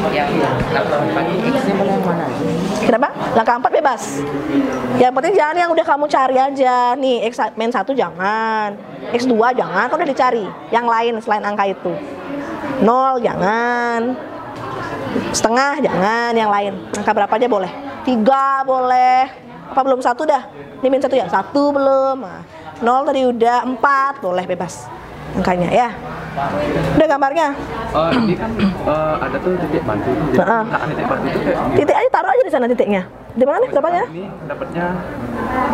Yang langkah 4 X-nya boleh yang mana? Kenapa? Langkah 4 bebas. Yang penting jangan yang udah kamu cari aja. Nih, min 1 jangan. X2 jangan, kan udah dicari. Yang lain selain angka itu. 0 jangan. Setengah jangan, yang lain. Angka berapa aja boleh. 3 boleh. Apa belum 1 dah? Ini min 1 ya? 1 belum. Nah, 0 tadi udah, 4 boleh bebas angkanya ya. Udah gambarnya. Ini kan ada tuh titik bantu. Jadi titik bantu itu kayak gini. Titik aja taruh aja di sana titiknya. Di mana nih berapanya? Ini dapatnya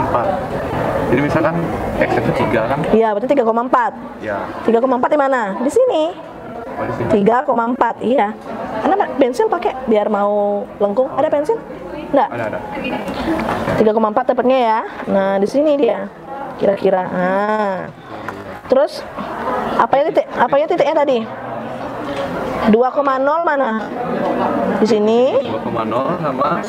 4. Jadi misalkan X itu 3 kan? Iya, berarti 3,4. Ya. 3,4 di mana? Di sini. Oh, di sini. 3,4, iya. Karena pensil pakai biar mau lengkung. Ada pensil? Enggak? Ada. 3,4 dapatnya ya. Nah, di sini dia. Kira-kira. Nah. Terus apanya titiknya tadi? 2,0 mana? Di sini. 2,0 sama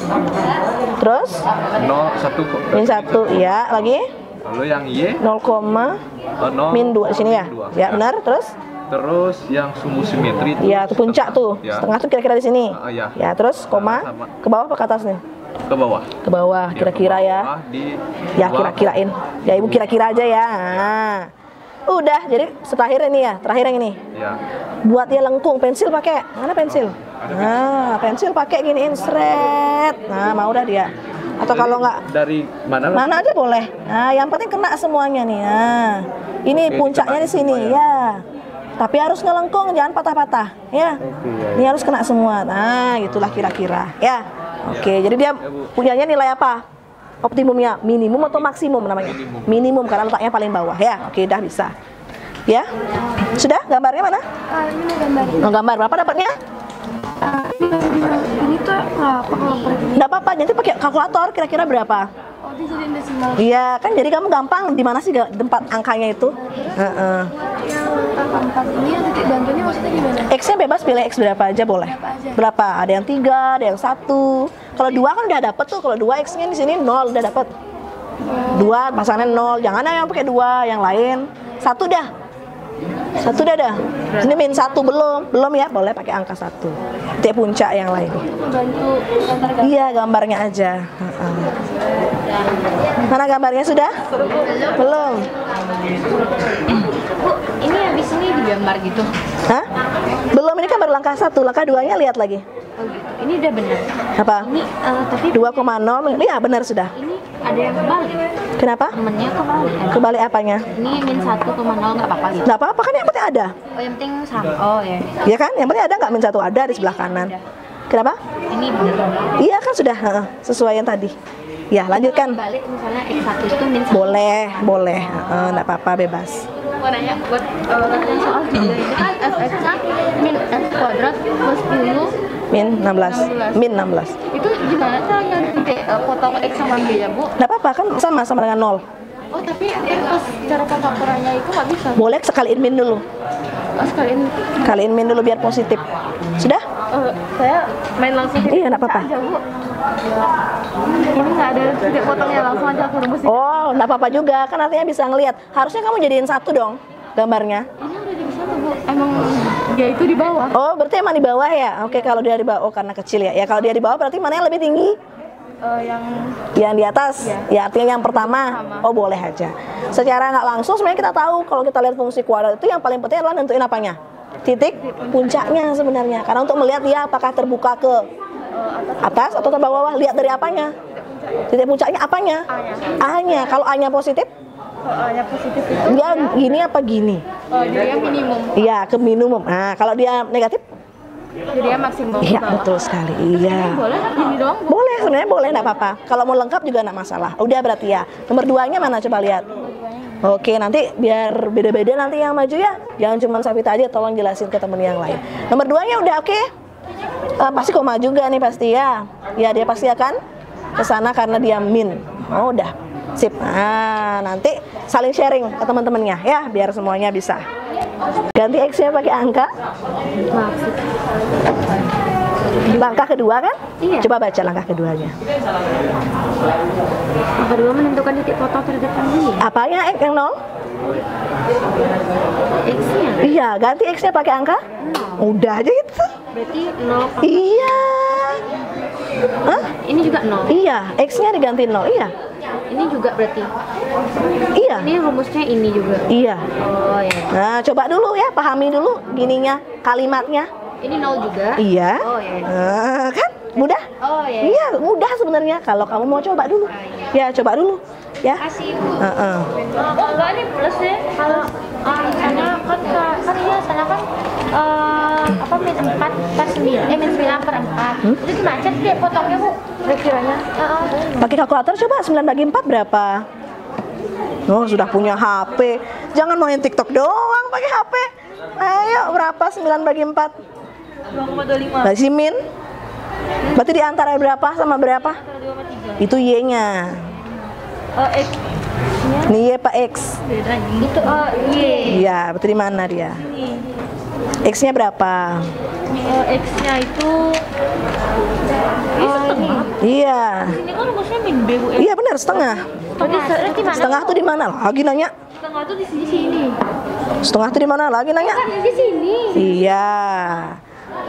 Terus 0,1. min 1, iya, lagi. Lalu yang Y 0, 0 min 2 di sini ya. Ya, benar. Terus yang sumbu simetri itu Iya, itu puncak tuh. ya. Setengah tuh kira-kira di sini. Ya. Ya, terus koma Sama. ke bawah apa ke atas nih? ke bawah. Ke bawah kira-kira ya. Ya, kira-kirain. Ya, Ibu kira-kira aja ya. Nah. Udah, jadi terakhir ini ya, terakhir yang ini. Ya. Buat dia lengkung, pensil pakai. Mana pensil? Nah, pensil pakai giniin seret. Nah, mau dah dia. Atau kalau nggak Dari mana? mana aja boleh. Nah, yang penting kena semuanya nih. Nah, ini Oke, puncaknya di kita sini semua ya. Tapi harus ngelengkung, jangan patah-patah ya. Ini harus kena semua. Nah, gitulah kira-kira ya. Oke, jadi dia punyanya nilai apa? Optimumnya minimum atau maksimum namanya? Minimum karena letaknya paling bawah ya. Oke, dah bisa. Ya. Sudah? Gambarnya mana? Ini mau gambar. Mau gambar berapa dapatnya? Ini tuh apa kalau pergi? Enggak apa-apa, nanti pakai kalkulator kira-kira berapa? Oh, dijadiin desimal. Iya, kan jadi kamu gampang di mana sih tempat angkanya itu? Heeh. Yang angka 4 ini yang titik bantunya maksudnya gimana? X-nya bebas pilih X berapa aja boleh. Berapa? Ada yang 3, ada yang 1. Kalau 2 kan udah dapet tuh. Kalau 2 X-nya di sini 0 udah dapet. 2 pasangan 0. Jangan ada yang pakai 2, yang lain 1 dah. 1 dah. Ini min 1 belum ya, boleh pakai angka 1. Titik puncak yang lain. Bantu antar gambar. Iya, gambarnya aja. Mana gambarnya sudah? Belum. Bu, ini habis ini digambar gitu. Hah? Belum, ini kan baru langkah 1. Langkah 2-nya lihat lagi. Oh gitu. Ini udah benar. Apa? Ini tapi 2,0. Iya, benar sudah. ini ada yang kebalik. Kenapa? Temennya kebalik. Kebalik apanya? Ini min 1,0 nggak apa-apa gitu. Nggak apa-apa kan, yang penting ada. Oh, yang penting sama. Oh ya. Iya kan? Yang penting ada nggak min 1? Ada di sebelah kanan. Kenapa? Ini benar. Iya kan sudah sesuai yang tadi. Ya, lanjutkan. Balik misalnya X1 itu min 1. Boleh. Nggak apa-apa, bebas. Mau nanya buat latihan soal juga ini kan fx-nya min x kuadrat plus 10 Min 16. Min 16. itu gimana caranya nanti potong x sama b ya Bu? Nggak apa-apa kan, sama dengan 0. Oh tapi pas cara pengaturannya itu nggak bisa. Boleh sekaliin min dulu. Sekalian Kaliin min dulu biar positif. Sudah? saya main langsung Iya, nggak apa-apa. aja Bu. Ini nggak ada titik potongnya, langsung aja aku rumusin. Oh, nggak apa-apa juga. Kan artinya bisa ngelihat. Harusnya kamu jadiin 1 dong gambarnya. Ini udah jadi satu Bu. Emang dia itu di bawah. Oh, berarti emang di bawah ya? Oke, kalau dia di bawah, oh karena kecil ya. Ya kalau dia di bawah berarti mana yang lebih tinggi? Yang Yang di atas? Ya, artinya yang pertama. Oh, boleh aja. Secara nggak langsung sebenarnya kita tahu kalau kita lihat fungsi kuadrat itu yang paling penting adalah nentuin apanya? Titik puncaknya sebenarnya. Karena untuk melihat dia apakah terbuka ke atas atau ke bawah, lihat dari apanya? Titik puncaknya apanya? A-nya. Kalau A-nya positif? A-nya positif itu Dia gini apa gini? dia minimum, Iya, ke minimum. Nah, kalau dia negatif? jadi dia maksimum. Iya, betul sekali. Iya. Boleh kan gini doang Bu? Boleh, sebenarnya boleh, nggak apa-apa. Kalau mau lengkap juga nggak masalah. Udah berarti ya. Nomor 2-nya mana coba lihat. Oke, nanti biar beda-beda nanti yang maju ya. Jangan cuma Savita aja, tolong jelasin ke temen yang lain. Nomor 2-nya udah oke. Pasti koma juga nih pasti ya. Ya dia pasti akan ke sana karena dia min. Oh udah, sip. Nah nanti saling sharing ke teman-temannya ya, biar semuanya bisa. Ganti X-nya pakai angka. Langkah kedua kan? Iya. Coba baca langkah keduanya. Yang kedua menentukan titik foto terdepan ini. Apanya X yang 0? X-nya. Iya, ganti X-nya pakai angka? Udah aja itu. Berarti 0. Iya. Hah? Ini juga 0. Iya, X-nya diganti 0. Iya. Ini juga berarti. Iya. Ini rumusnya ini juga. Iya. Oh ya. Nah, coba dulu ya, pahami dulu gininya, kalimatnya. Ini 0 juga. Iya. Oh ya. Kan mudah? Oh ya. Iya, mudah sebenarnya. Kalau kamu mau coba dulu. Ya, coba dulu. Ya. Kasih Bu. Enggak nih plus ya. Kalau sana kan iya sana kan apa min 4 per 9 min 9 per 4 itu gimana sih potongnya Bu kiranya? Pakai kalkulator coba 9 bagi 4 berapa? Oh, sudah punya HP. Jangan main TikTok doang pakai HP. Ayo, berapa 9 bagi 4? 2,25. Berarti min? Berarti di antara berapa sama berapa? 2,3. Itu Y-nya. X. Ini Y apa X? Itu Y. Iya, berarti di mana dia? X-nya berapa? X-nya itu setengah. Iya. Ini kan rumusnya min B Bu. Iya benar, setengah. Berarti mana? Setengah tuh di mana? Lagi nanya. Setengah tuh di sini. Setengah tuh di mana? Lagi nanya. Kan di sini. Iya.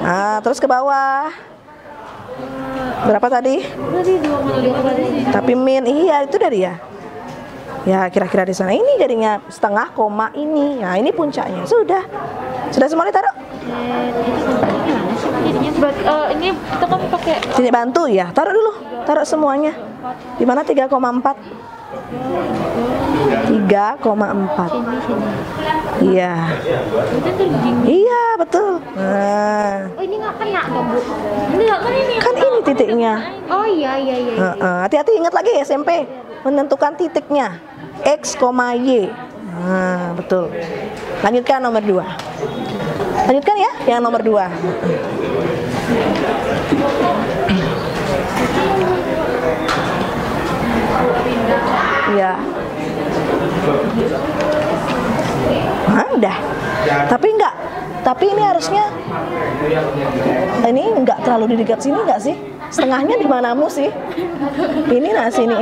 Nah, terus ke bawah. Berapa tadi? Tadi 2,25. Tapi min, iya itu dari ya. Ya kira-kira di sana. Ini jadinya setengah koma ini. Nah ini puncaknya. Sudah semua ditaruh. Berarti ini kita kan pakai Sini bantu ya. Taruh dulu. Taruh semuanya. Di mana 3,4? 3,4. Iya. Iya betul. Nah, Oh ini nggak kena dong Bu. enggak kan ini. kan ini titiknya. Oh iya. Hati-hati ingat lagi SMP menentukan titiknya X, Y. Nah, betul. Lanjutkan nomor 2. Lanjutkan ya yang nomor 2. Ya. Udah. Tapi ini harusnya ini enggak terlalu di dekat sini enggak sih? Setengahnya di manamu sih? Ini nah sini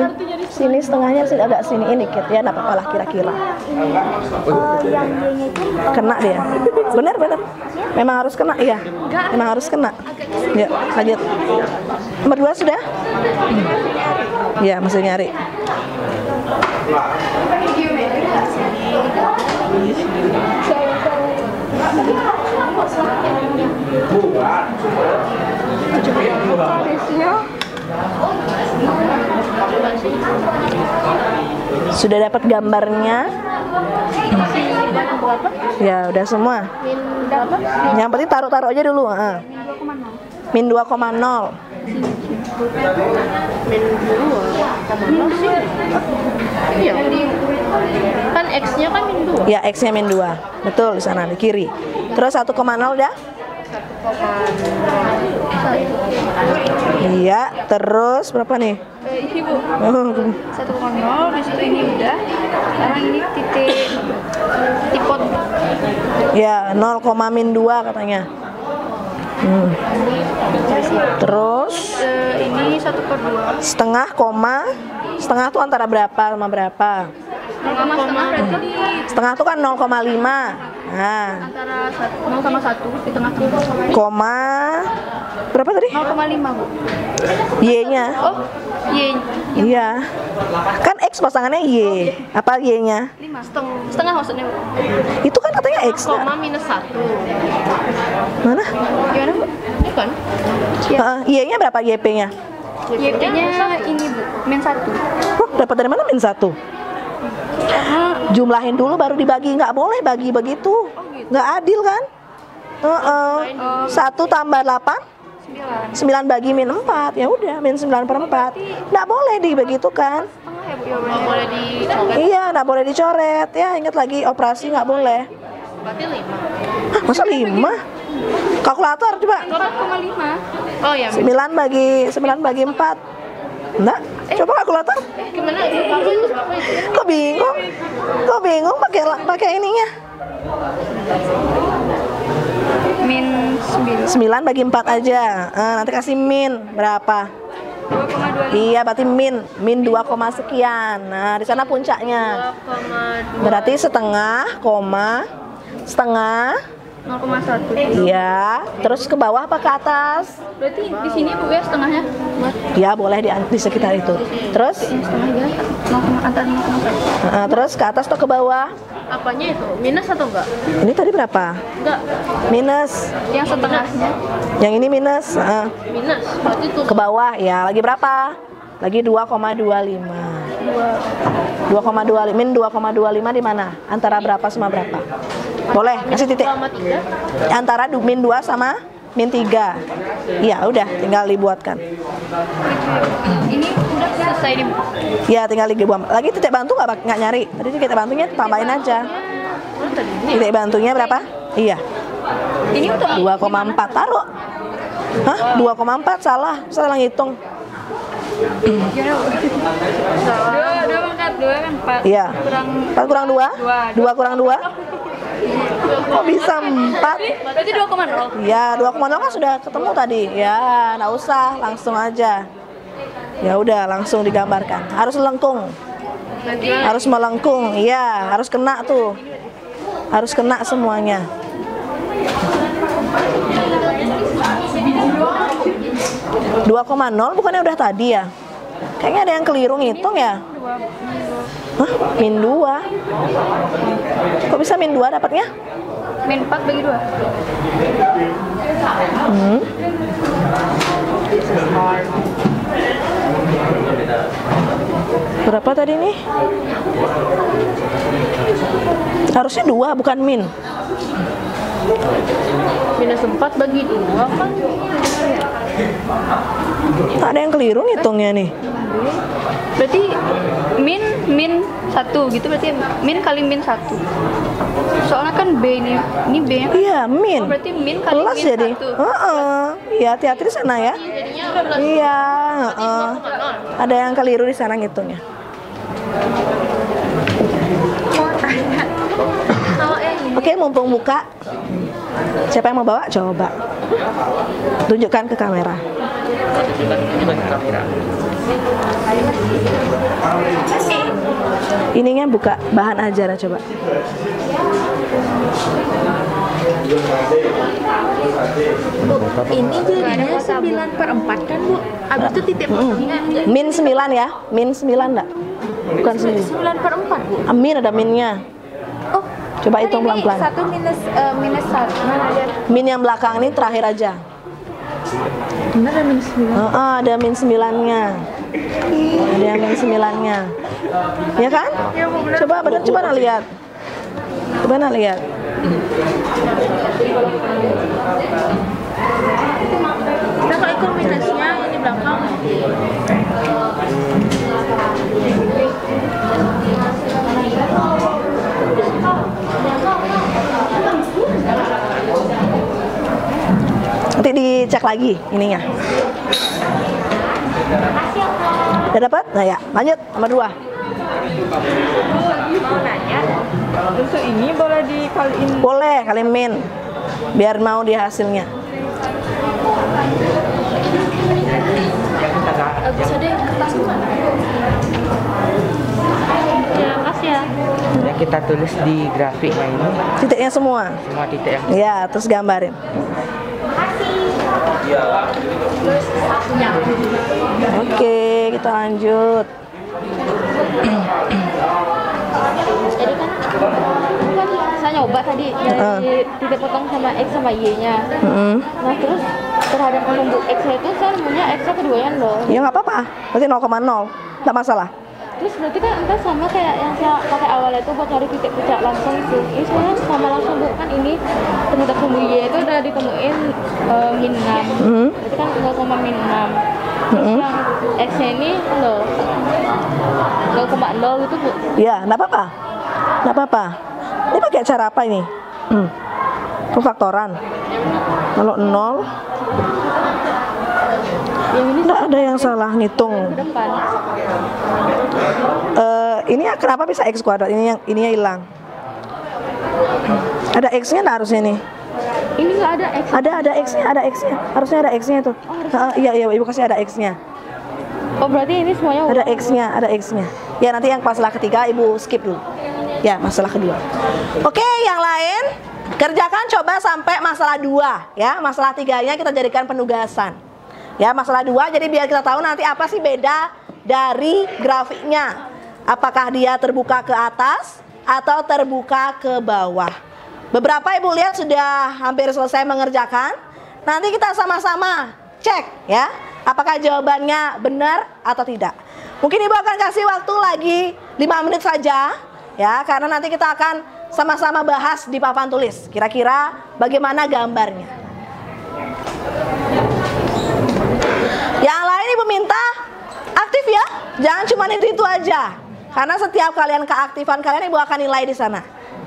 setengahnya sih agak sini dikit ya, enggak apa-apa lah kira-kira. Yang Y-nya itu Kena dia. Benar. Memang harus kena ya. Memang harus kena. Ya, lanjut. Nomor 2 sudah? Ya, masih nyari. Sudah dapat gambarnya? Ya, udah semua. Yang penting taruh aja dulu. Min 2,0. Iya. Kan X-nya kan min 2. Ya, X-nya min 2. Betul, di sana di kiri. Terus 1,0 udah? Iya, terus berapa nih? Ini Bu. 1,0 di situ ini udah. Sekarang ini titik tipot. Ya, 0,-2 katanya. Terus Ini 1/2. setengah koma. Setengah tuh antara berapa sama berapa? Setengah tuh kan 0,5. Nah, Antara 0,1 di tengah-tengah. koma berapa tadi? 0,5 Bu. Y-nya. Oh, Y. Iya. Kan X pasangannya Y. Apa Y-nya? 5 setengah maksudnya Bu. Itu kan katanya X. Koma minus 1. Mana? Gimana Bu? Ini kan? Y-nya berapa YP-nya? Y-nya ini Bu, min 1. Dapat dari mana min 1? Jumlahin dulu baru dibagi, nggak boleh bagi begitu, nggak adil kan? 1 tambah 8 9 bagi min 4, ya udah min 9/4, nggak boleh dibegitukan. Nggak boleh dicoret. Iya, nggak boleh dicoret ya, ingat lagi operasi nggak boleh. Berarti 5. Hah, masa 5? Kalkulator coba. 0,5. Oh ya. 9 bagi 4. Enggak, coba kalkulator. Gimana? Apa itu? Kok bingung? Min 9 bagi 4 aja. Nanti kasih min berapa? 2,25. Iya, berarti min 2, sekian. Nah, di sana puncaknya. 2,2. Berarti setengah, setengah. 0,1. Iya. Terus ke bawah apa ke atas? Berarti di sini Bu ya setengahnya. Ya, boleh di sekitar itu. Terus? Setengahnya 0,1. Terus ke atas atau ke bawah? Apanya itu? Minus atau enggak? Ini tadi berapa? Enggak. Minus. Yang setengahnya. Yang ini minus. Minus. Berarti itu Ke bawah ya. Lagi berapa? Lagi 2,25. 2,25 min 2,25 di mana? Antara berapa sama berapa? Boleh, kasih titik. Antara min 2 sama min 3. Iya, udah tinggal dibuatkan. ini udah selesai nih. Ya, tinggal dibuat. Lagi titik bantu nggak nyari? Tadi titik bantunya tambahin aja. Titik bantunya berapa? Iya. Ini untuk 2,4 taruh. Hah? 2,4 salah ngitung. Dua kan 4. Iya. 4 kurang 2? 2 kurang 2? Kok bisa 4? Berarti 2,0. Ya, 2,0 kan sudah ketemu tadi. Ya, nggak usah, langsung aja. Ya udah, langsung digambarkan. Harus lengkung. Harus melengkung. Iya, harus kena tuh. Harus kena semuanya. 2,0 bukannya udah tadi ya? Kayaknya ada yang keliru ngitung ya? Hah? Min 2? Kok bisa min 2 dapatnya? Min 4 bagi 2. Berapa tadi nih? Harusnya 2 bukan min. Minus 4 bagi 2 kan? Ada yang keliru ngitungnya nih. Berarti min 1 gitu, berarti min kali min 1. Soalnya kan B ini B nya kan? Iya, min. Oh, berarti min kali Plus min jadi. 1. Iya, hati-hati di sana ya. Iya, ada yang keliru di sana ngitungnya. Oke, mumpung buka. Siapa yang mau bawa? Coba. Tunjukkan ke kamera. Ininya buka bahan ajar coba. Ini jadinya 9/4 kan Bu? Abis itu titik potongnya Min 9 ya? Min 9 enggak? Bukan 9. 9/4 Bu. Min ada minnya. Oh, Coba kan hitung ini pelan-pelan. 1 minus 1. Mana ada? Min yang belakang ini terakhir aja. Benar ada minus 9. Ada min 9-nya. Ada yang min 9-nya. Ya kan? Coba nak lihat. Coba nak lihat. Kita kalau ikut minusnya yang di belakang. Nanti dicek lagi ininya. Udah dapat? Nah ya, lanjut nomor 2. Mau nanya, untuk ini boleh dikaliin? Boleh kali min. Biar mau di hasilnya. Bisa deh kertas mana? Ya, makasih ya. Yang kita tulis di grafiknya ini Titiknya semua. semua titik yang Ya, terus gambarin. Oke, kita lanjut. Jadi kan saya nyoba tadi dari titik potong sama X sama Y-nya. Nah terus terhadap membentuk X itu saya nemunya X-nya keduanya loh. Ya nggak apa-apa. Berarti 0,0. Nggak masalah. Terus berarti kan entah sama kayak yang saya pakai awalnya itu buat cari titik puncak langsung itu. Ini saya sama langsung bukan ini terhadap sumbu Y itu udah ditemuin min 6. Berarti kan 0,min 6. Terus yang X-nya ini 0,0 gitu Bu. Ya, nggak apa-apa. Nggak apa-apa. Ini pakai cara apa ini? Pemfaktoran. Kalau 0, Yang ini nggak ada yang salah ngitung. ke depan. Ini kenapa bisa X kuadrat? Ini yang ininya hilang. Ada X-nya nggak harusnya nih? Ini nggak ada X. Ada X-nya, ada X-nya. Harusnya ada X-nya tuh. Iya, Ibu kasih ada X-nya. Oh, berarti ini semuanya Ada X-nya, ada X-nya. Ya, nanti yang masalah ketiga Ibu skip dulu. Ya, masalah kedua. Oke, yang lain kerjakan coba sampai masalah 2 ya. Masalah 3-nya kita jadikan penugasan. Ya, masalah 2 jadi biar kita tahu nanti apa sih beda dari grafiknya. Apakah dia terbuka ke atas atau terbuka ke bawah. Beberapa Ibu lihat sudah hampir selesai mengerjakan. Nanti kita sama-sama cek ya, apakah jawabannya benar atau tidak. Mungkin Ibu akan kasih waktu lagi 5 menit saja ya, karena nanti kita akan sama-sama bahas di papan tulis. Kira-kira bagaimana gambarnya. Yang lain Ibu minta aktif ya, jangan cuma itu aja. Karena setiap kalian keaktifan kalian Ibu akan nilai di sana.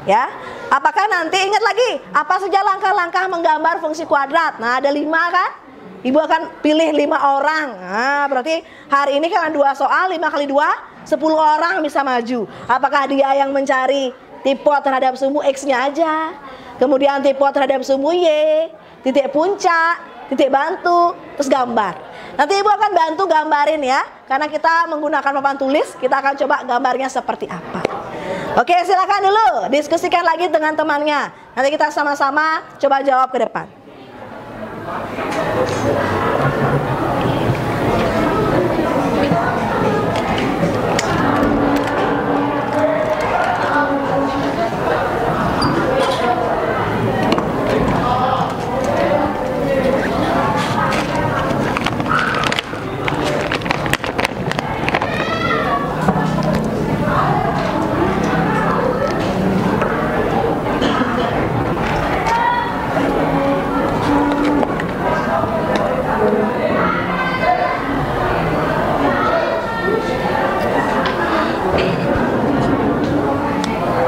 Ya, apakah nanti ingat lagi apa saja langkah-langkah menggambar fungsi kuadrat? Nah, ada 5 kan? Ibu akan pilih 5 orang. Nah, berarti hari ini kan 2 soal, 5 kali 2, 10 orang bisa maju. Apakah dia yang mencari tipe terhadap sumbu X-nya aja, kemudian tipe terhadap sumbu Y, titik puncak, titik bantu, terus gambar. Nanti Ibu akan bantu gambarin ya, karena kita menggunakan papan tulis, kita akan coba gambarnya seperti apa. Oke, silakan dulu diskusikan lagi dengan temannya. Nanti kita sama-sama coba jawab ke depan.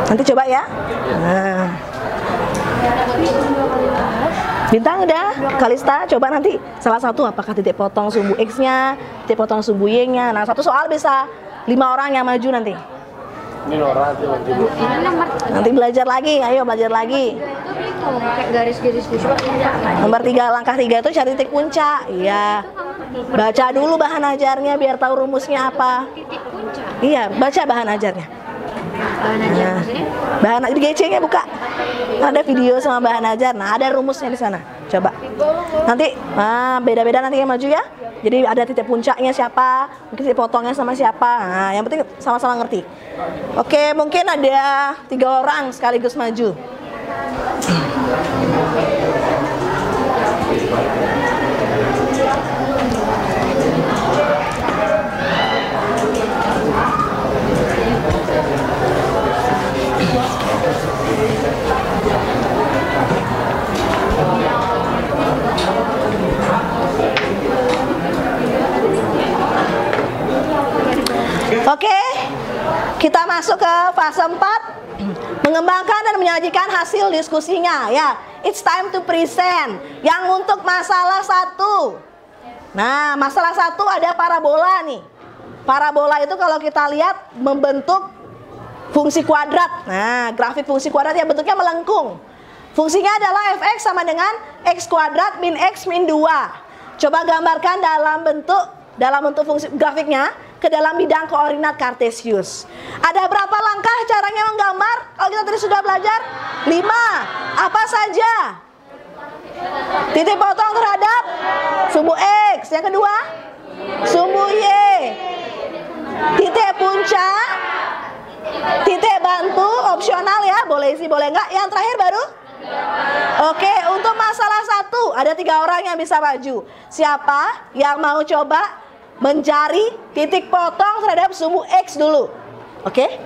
Nanti coba ya. Nah. Bintang udah, Kalista coba nanti salah satu apakah titik potong sumbu X-nya, titik potong sumbu Y-nya. Nah, satu soal bisa 5 orang yang maju nanti. Ini Nora tuh Nanti belajar lagi, ayo belajar lagi. Garis-garis Nomor 3, langkah 3 itu cari titik puncak. Iya. Baca dulu bahan ajarnya biar tahu rumusnya apa. Iya, baca bahan ajarnya. Nah, bahan di GC-nya buka. Ada video sama bahan ajar. Nah, ada rumusnya di sana. Coba. Nanti beda-beda nanti yang maju ya. Jadi ada titik puncaknya siapa, mungkin titik potongnya sama siapa. Nah, yang penting sama-sama ngerti. Oke, mungkin ada 3 orang sekaligus maju. Oke, kita masuk ke fase 4, mengembangkan dan menyajikan hasil diskusinya ya. It's time to present. Yang untuk masalah 1. Nah, masalah 1 ada parabola nih. Parabola itu kalau kita lihat membentuk fungsi kuadrat. Nah, grafik fungsi kuadrat yang bentuknya melengkung. Fungsinya adalah fx sama dengan x kuadrat min x min 2. Coba gambarkan dalam bentuk fungsi grafiknya ke dalam bidang koordinat kartesius. Ada berapa langkah caranya menggambar? Kalau kita tadi sudah belajar 5. Apa saja? Titik potong terhadap sumbu X. Yang kedua, sumbu Y. Titik puncak, titik bantu, opsional ya, boleh isi boleh enggak. Yang terakhir baru? Oke, untuk masalah 1 ada 3 orang yang bisa maju. Siapa yang mau coba mencari titik potong terhadap sumbu X dulu? Oke.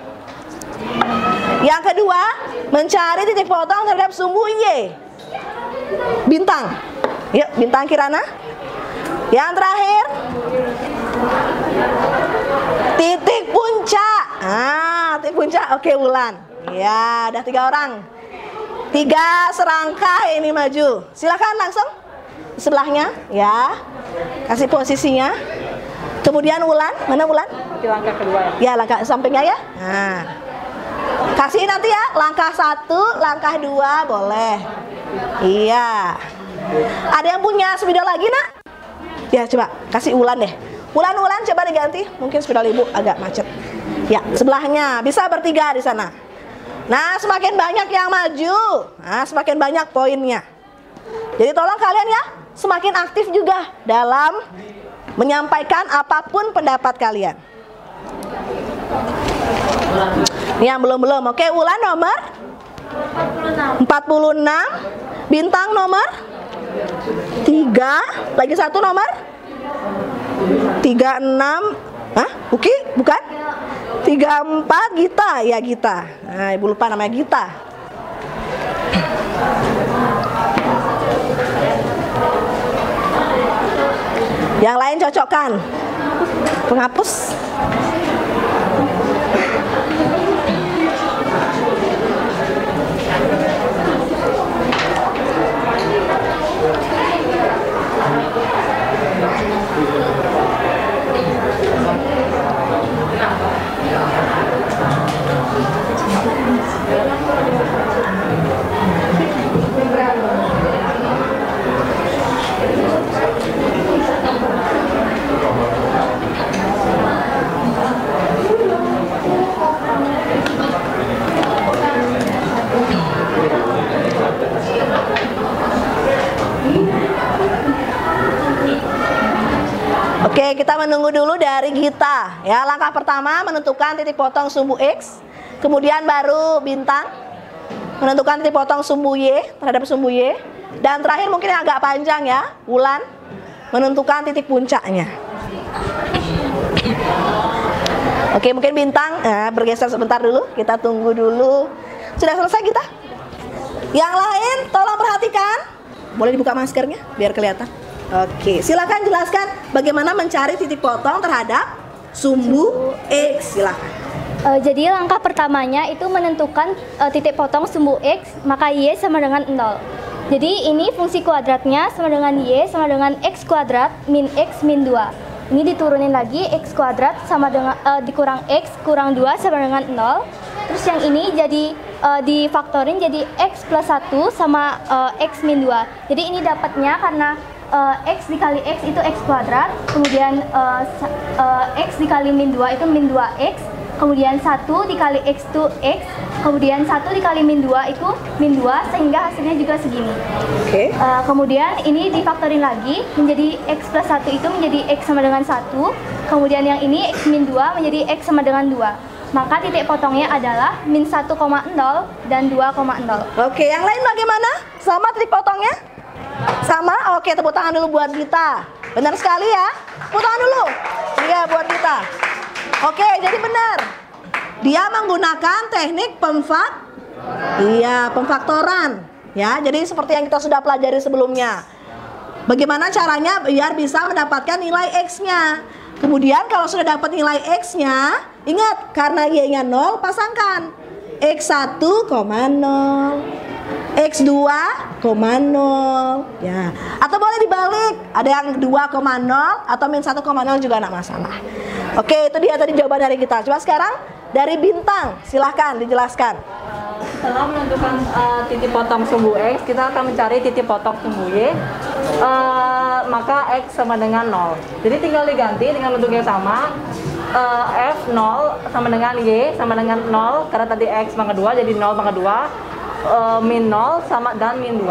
Yang kedua, mencari titik potong terhadap sumbu Y. Bintang. Yuk, Bintang Kirana. Yang terakhir, titik puncak. Titik puncak. Oke, Wulan. Ya, ada 3 orang. 3 serangkai ini maju. Silakan langsung sebelahnya ya. Kasih posisinya. Kemudian Wulan, mana Wulan? Di langkah kedua ya. Ya, langkah sampingnya ya. Nah, kasih nanti ya, langkah 1, langkah 2 boleh. Iya. Ada yang punya spidol lagi, Nak? Ya, coba kasih Ulan deh. Ulan coba diganti. Mungkin spidol Ibu agak macet. Ya, sebelahnya. Bisa bertiga di sana. Nah, semakin banyak yang maju, nah, semakin banyak poinnya. Jadi tolong kalian ya, semakin aktif juga dalam menyampaikan apapun pendapat kalian. Ini yang belum. Oke, Ulan nomor 46. Bintang nomor 3. Lagi satu nomor 36. Hah? Uki? Bukan? 34 Gita. Ya, Gita. Nah, Ibu lupa namanya Gita. Yang lain cocokkan. Penghapus. Oke, kita menunggu dulu dari Gita. Ya, langkah pertama menentukan titik potong sumbu X, kemudian baru Bintang menentukan titik potong sumbu Y terhadap sumbu Y, dan terakhir mungkin yang agak panjang ya, Ulan menentukan titik puncaknya. Oke, mungkin Bintang bergeser sebentar dulu, kita tunggu dulu. Sudah selesai Gita? Yang lain tolong perhatikan. Boleh dibuka maskernya biar kelihatan. Oke, silakan jelaskan bagaimana mencari titik potong terhadap sumbu X. Silakan. Jadi langkah pertamanya itu menentukan titik potong sumbu X, maka Y sama dengan 0. Jadi ini fungsi kuadratnya sama dengan Y sama dengan X kuadrat min X min 2. Ini diturunin lagi, X kuadrat sama dengan dikurang X kurang 2 sama dengan 0. Terus yang ini jadi difaktorin jadi X plus 1 sama X min 2. Jadi ini dapatnya karena X dikali X itu X kuadrat, kemudian X dikali min 2 itu min 2X, kemudian 1 dikali X itu X, kemudian 1 dikali min 2 itu min 2, sehingga hasilnya juga segini. Oke. Kemudian ini difaktorin lagi, menjadi X plus 1 itu menjadi X sama dengan 1, kemudian yang ini X min 2 menjadi X sama dengan 2. Maka titik potongnya adalah min 1,0 dan 2,0. Oke, yang lain bagaimana? Sama titik potongnya? Sama? Oke, tepuk tangan dulu buat Gita. Benar sekali ya. Tepuk tangan dulu. Iya, buat Gita. Oke, jadi benar. Dia menggunakan teknik pemfaktoran. Ya, jadi seperti yang kita sudah pelajari sebelumnya. Bagaimana caranya biar bisa mendapatkan nilai X-nya. Kemudian kalau sudah dapat nilai X-nya, ingat karena Y-nya 0, pasangkan X1, 0. X2, 0 ya. Atau boleh dibalik, ada yang 2,0 atau min 1,0 juga enggak masalah. Oke, itu dia tadi jawaban dari kita. Coba sekarang dari Bintang, silahkan dijelaskan. Setelah menentukan titik potong sumbu X, kita akan mencari titik potong sumbu Y. Maka X sama dengan 0. Jadi tinggal diganti dengan bentuk yang sama. F 0 sama dengan Y sama dengan 0, karena tadi X pangkat 2 jadi 0 pangkat 2. Min 0 sama dan min 2.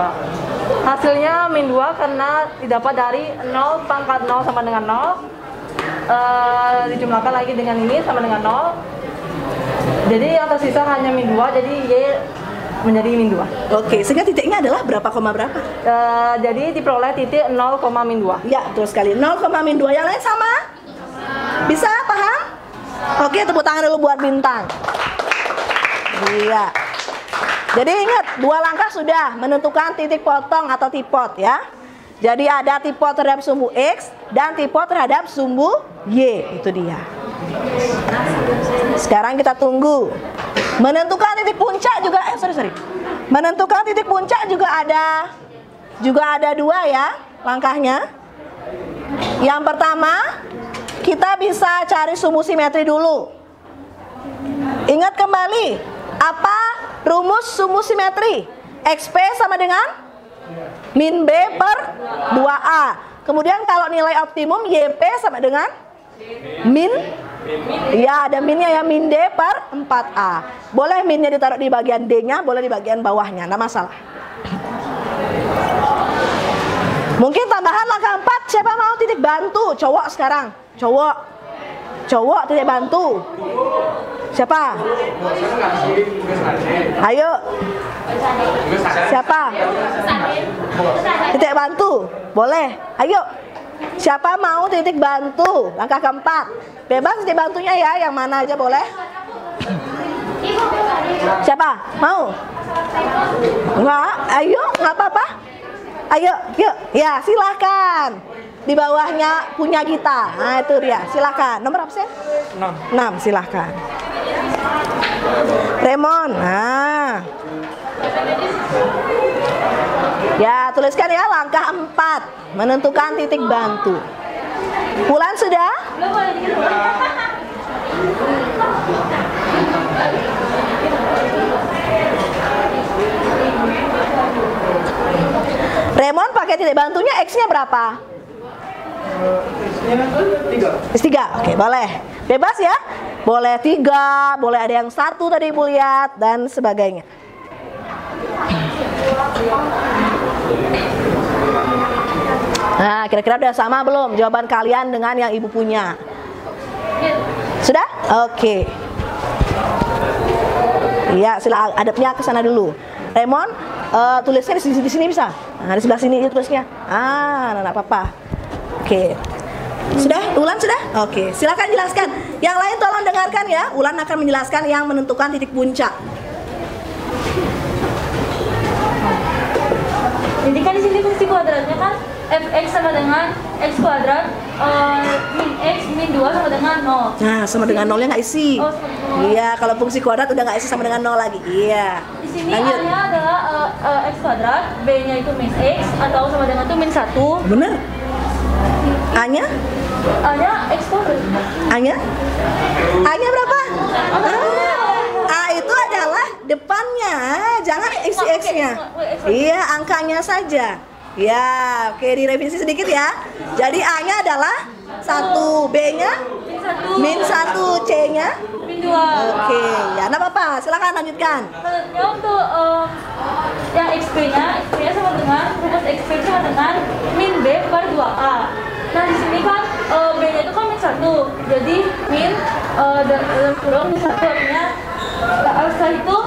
Hasilnya min 2 karena didapat dari 0 pangkat 0 sama dengan 0, dijumlahkan lagi dengan ini sama dengan 0. Jadi yang tersisa hanya min 2, jadi Y menjadi min 2. Oke, sehingga titiknya adalah berapa koma berapa? Jadi diperoleh titik 0, min 2. Ya, betul sekali. 0, min 2. Yang lain sama? Bisa? Paham? Oke, tepuk tangan dulu buat Bintang. Iya. Jadi ingat, 2 langkah sudah menentukan titik potong atau tipot ya. Jadi ada tipot terhadap sumbu X dan tipot terhadap sumbu Y. Itu dia. Sekarang kita tunggu. Menentukan titik puncak juga, menentukan titik puncak juga ada 2 ya langkahnya. Yang pertama, kita bisa cari sumbu simetri dulu. Ingat kembali, apa rumus sumbu simetri? XP sama dengan min B per 2A. Kemudian kalau nilai optimum YP sama dengan min, ya ada minnya ya, min D per 4A. Boleh minnya ditaruh di bagian D-nya, boleh di bagian bawahnya, enggak masalah. Mungkin tambahan langkah 4, siapa mau titik bantu? Cowok sekarang, cowok titik bantu. Siapa? Ayo. Siapa? Titik bantu, boleh. Ayo. Siapa mau titik bantu? Langkah keempat. Bebas titik bantunya ya, yang mana aja boleh. Siapa? Mau? Enggak? Ayo, nggak apa-apa. Ayo, yuk. Ya, silakan. Di bawahnya punya kita. Nah, itu dia. Silakan. Nomor absen? 6, silakan. Remon. Nah. Ya, tuliskan ya langkah 4, menentukan titik bantu. Bulan sudah? Remon pakai titik bantunya X-nya berapa? X3. Oke, boleh. Bebas ya? Boleh 3, boleh ada yang 1 tadi Ibu lihat, dan sebagainya. Nah, kira-kira udah sama belum jawaban kalian dengan yang Ibu punya? Sudah? Oke. Iya, sila adabnya ke sana dulu. Remon, tulisnya di sini bisa. Nah, di sebelah sini itu tulisnya. Nah, apa-apa. Oke. Sudah? Ulan sudah? Oke, silakan jelaskan. Yang lain tolong dengarkan ya. Ulan akan menjelaskan yang menentukan titik puncak. Jadi kan di sini fungsi kuadratnya kan fx sama dengan x kuadrat min x min 2 sama dengan 0. Nah, sama dengan 0-nya nggak isi. Oh, sama. Iya, kalau fungsi kuadrat udah nggak isi sama dengan 0 lagi. Iya. Di sini Lanjut. A-nya adalah x kuadrat, B-nya itu min x atau sama dengan itu min 1. Bener. A-nya? A-nya x kuadrat. A-nya? A-nya berapa? A itu adalah depannya, jangan isi X-nya. Iya, angkanya saja. Ya, oke, direvisi sedikit ya. Jadi A-nya adalah 1, B-nya min 1, C-nya min 2. Oke, ya, enggak apa-apa. Silakan lanjutkan. Selanjutnya untuk yang XP-nya sama dengan rumus XP sama dengan min B per 2A. Nah, di sini kan B-nya itu kan min 1. Jadi min dalam kurung min 1 artinya setelah itu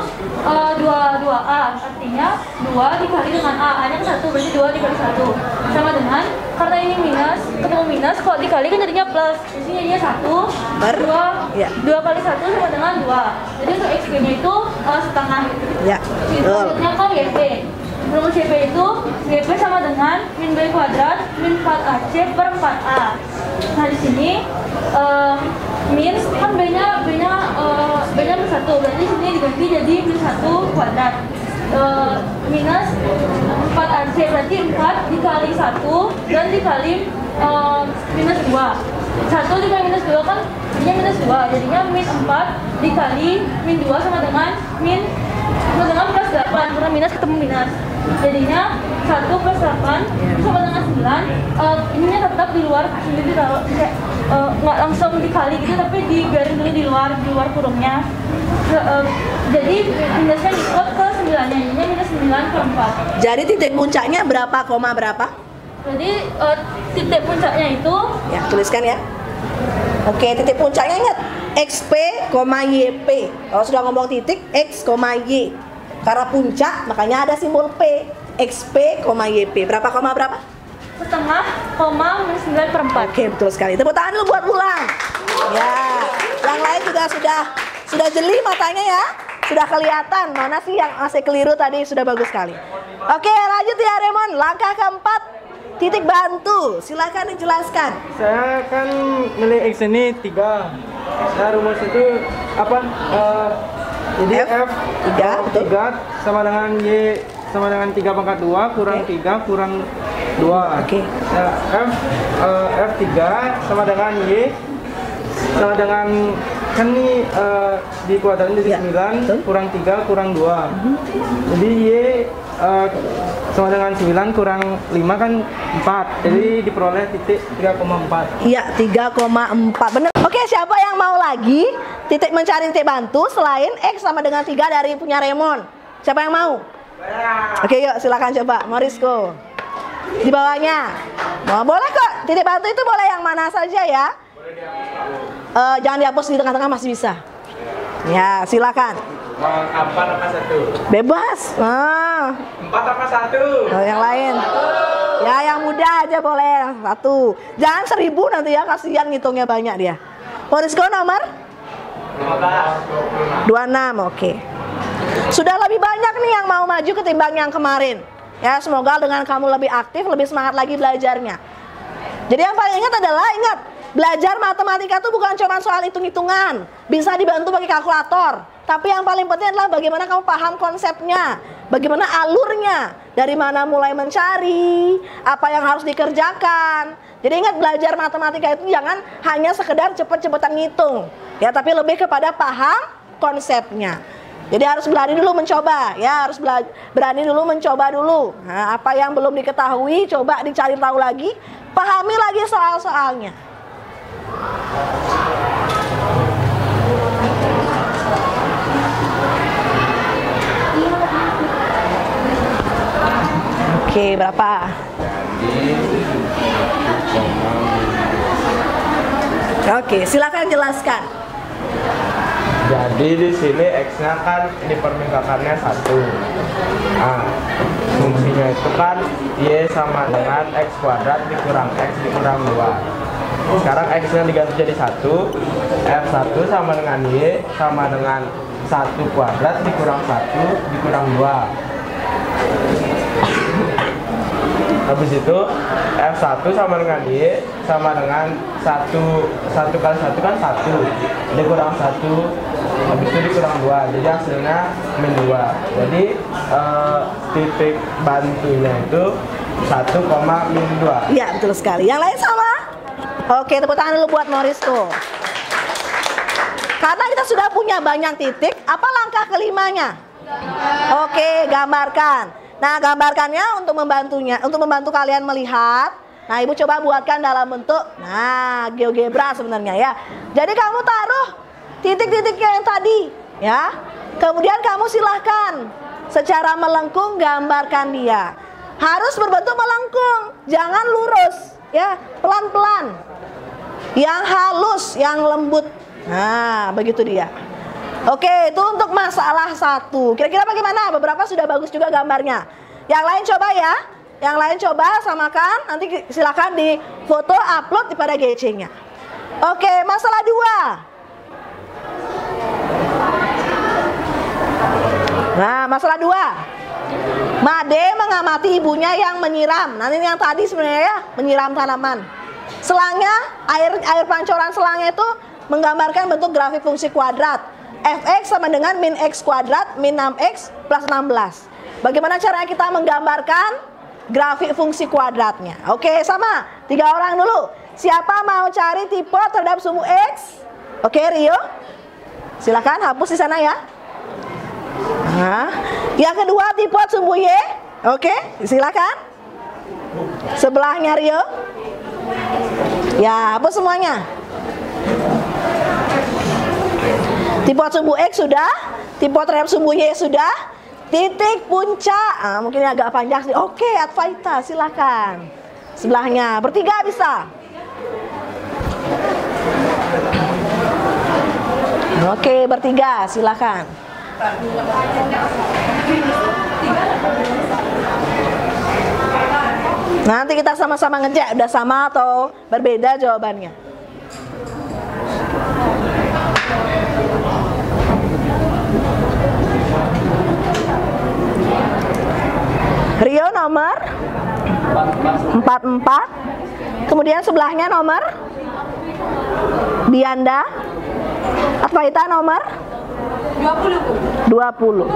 2A, artinya 2 dikali dengan A-nya kan 1, berarti 2 dikali 1 sama dengan, karena ini minus, ketemu minus, kalau dikali kan jadinya plus, di sini jadinya 1 per 2 kali 1 sama dengan 2. Jadi untuk XP-nya itu setengah. Ya, betul. Selanjutnya kan YP. Rumus YP itu YP sama dengan min B kuadrat min 4AC per 4A. Nah, di sini min kan B-nya min 1, berarti di sini diganti jadi min 1 kuadrat minus 4AC, berarti 4 dikali 1 dan dikali minus 2. 1 dikali minus 2 kan jadinya minus 2, jadinya min 4 dikali min 2 sama dengan plus 8, karena minus ketemu minus, jadinya 1 plus 8 sama dengan 9. Ininya tetap di luar, sendiri taruh nggak langsung dikali gitu, tapi dibiarin dulu di luar kurungnya. Jadi minusnya dikot ke 9-nya, jadinya minus 9 per 4. Jadi titik puncaknya berapa, koma berapa? Jadi titik puncaknya itu, ya, tuliskan ya. Oke, titik puncaknya ingat XP, YP. Kalau sudah ngomong titik X, Y. Karena puncak, makanya ada simbol P. XP, YP. Berapa koma berapa? setengah koma minus 9 per 4. Oke, betul sekali. Tepuk tangan dulu buat Ulang. Ya, yang lain juga sudah jeli matanya ya. Sudah kelihatan mana sih yang masih keliru tadi, sudah bagus sekali. Oke, lanjut ya Remon. Langkah keempat, titik bantu. Silakan dijelaskan. Saya kan milih X ini 3. Nah, rumus itu apa? Jadi F 3 sama dengan Y sama dengan 3 pangkat 2 kurang 3 kurang 2. Oke. Nah, F3 sama dengan Y sama dengan, kan ini di kuadratnya jadi 9 kurang 3 kurang 2. Jadi Y sama dengan 9 kurang 5 kan 4. Jadi diperoleh titik 3,4. Iya, 3,4. Bener. Oke, siapa yang mau lagi titik mencari titik bantu selain X sama dengan 3 dari punya Raymond? Siapa yang mau? Oke, yuk silakan coba, Morisco. Di bawahnya. Nah, boleh kok. Titik bantu itu boleh yang mana saja ya. Jangan dihapus, di tengah-tengah masih bisa. Ya, silakan. Mau 4 apa 1? Bebas. 4 apa 1? Yang lain. Ya, yang muda aja boleh 1. Jangan 1000 nanti ya, kasihan ngitungnya banyak dia. Morisco nomor 26. Oke. Sudah lebih banyak nih yang mau maju ketimbang yang kemarin. Ya, semoga dengan kamu lebih aktif, lebih semangat lagi belajarnya. Jadi yang paling ingat, belajar matematika itu bukan cuma soal hitung-hitungan. Bisa dibantu pakai kalkulator. Tapi yang paling penting adalah bagaimana kamu paham konsepnya, bagaimana alurnya, dari mana mulai mencari, apa yang harus dikerjakan. Jadi ingat, belajar matematika itu jangan hanya sekedar cepet-cepetan ngitung, ya, tapi lebih kepada paham konsepnya. Jadi harus berani dulu mencoba, ya, harus berani dulu mencoba dulu. Nah, apa yang belum diketahui, coba dicari tahu lagi, pahami lagi soal-soalnya. Oke, berapa? Oke, silakan jelaskan. Jadi di sini X-nya kan dipermingkakannya 1. Nah, fungsinya itu kan Y sama dengan X kuadrat dikurang X dikurang 2. Sekarang X-nya diganti jadi 1. F1 sama dengan Y sama dengan 1 kuadrat dikurang 1 dikurang 2. Habis itu F1 sama dengan Y sama dengan 1 kali 1 kan 1 dikurang 1, habis itu dikurang 2, jadi hasilnya min 2. Jadi titik bantunya itu 1, min 2. Iya, betul sekali. Yang lain sama? Oke, tepuk tangan dulu buat Morisco. Karena kita sudah punya banyak titik, apa langkah kelimanya? Oke, gambarkan. Nah, gambarkannya untuk membantu kalian melihat. Nah, Ibu coba buatkan dalam bentuk, GeoGebra sebenarnya ya. Jadi kamu taruh titik-titiknya yang tadi, ya. Kemudian kamu silahkan secara melengkung gambarkan dia. Harus berbentuk melengkung, jangan lurus, ya, pelan-pelan. Yang halus, yang lembut. Nah, begitu dia. Oke, itu untuk masalah 1. Kira-kira bagaimana? Beberapa sudah bagus juga gambarnya. Yang lain coba ya. Yang lain coba samakan. Nanti silakan di foto upload pada GC-nya. Oke, masalah 2. Nah, masalah 2. Made mengamati ibunya yang menyiram. Nanti yang tadi sebenarnya ya, menyiram tanaman. Selangnya, air pancoran selangnya itu menggambarkan bentuk grafik fungsi kuadrat. Fx sama dengan min x kuadrat min 6x plus 16. Bagaimana caranya kita menggambarkan grafik fungsi kuadratnya? Oke, sama. 3 orang dulu. Siapa mau cari tipe terhadap sumbu X? Oke, Rio. Silakan hapus di sana ya. Nah, yang kedua tipe sumbu Y. Oke, silakan. Sebelahnya Rio. Ya, hapus semuanya. Tipe sumbu X sudah, tipe terhadap sumbu Y sudah, titik puncak, mungkin agak panjang sih. Oke, Advaita, silakan. Sebelahnya, bertiga bisa. Oke, bertiga, silakan. Nanti kita sama-sama ngecek, udah sama atau berbeda jawabannya. Rio nomor 44. Kemudian sebelahnya nomor Dianda. Advaita nomor 20.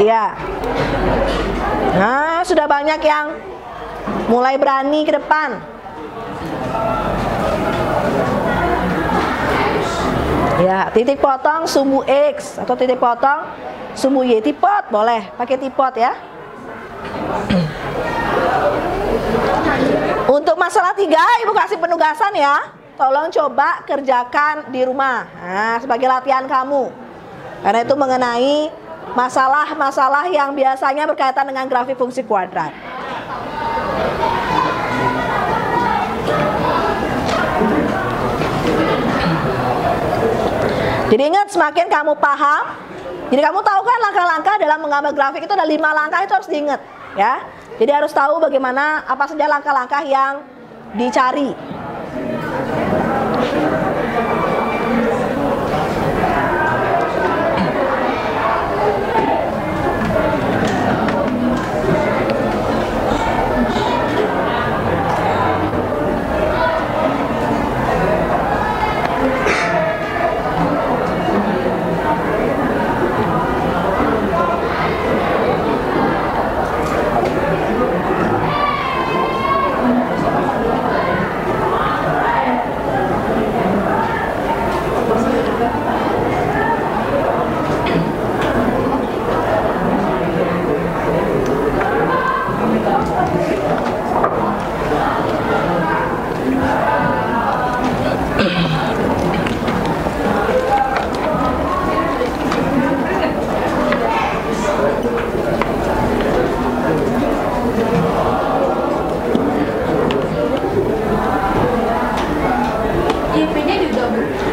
Iya. Nah, sudah banyak yang mulai berani ke depan. Ya, titik potong sumbu X atau titik potong sumbu Y. Tipot boleh, pakai tipot ya. masalah 3, Ibu kasih penugasan ya. Tolong coba kerjakan di rumah. Nah, sebagai latihan kamu. Karena itu mengenai masalah-masalah yang biasanya berkaitan dengan grafik fungsi kuadrat. Jadi ingat, semakin kamu paham, jadi kamu tahu kan langkah-langkah dalam menggambar grafik itu ada 5 langkah, itu harus diingat ya. Jadi harus tahu bagaimana apa saja langkah-langkah yang dicari.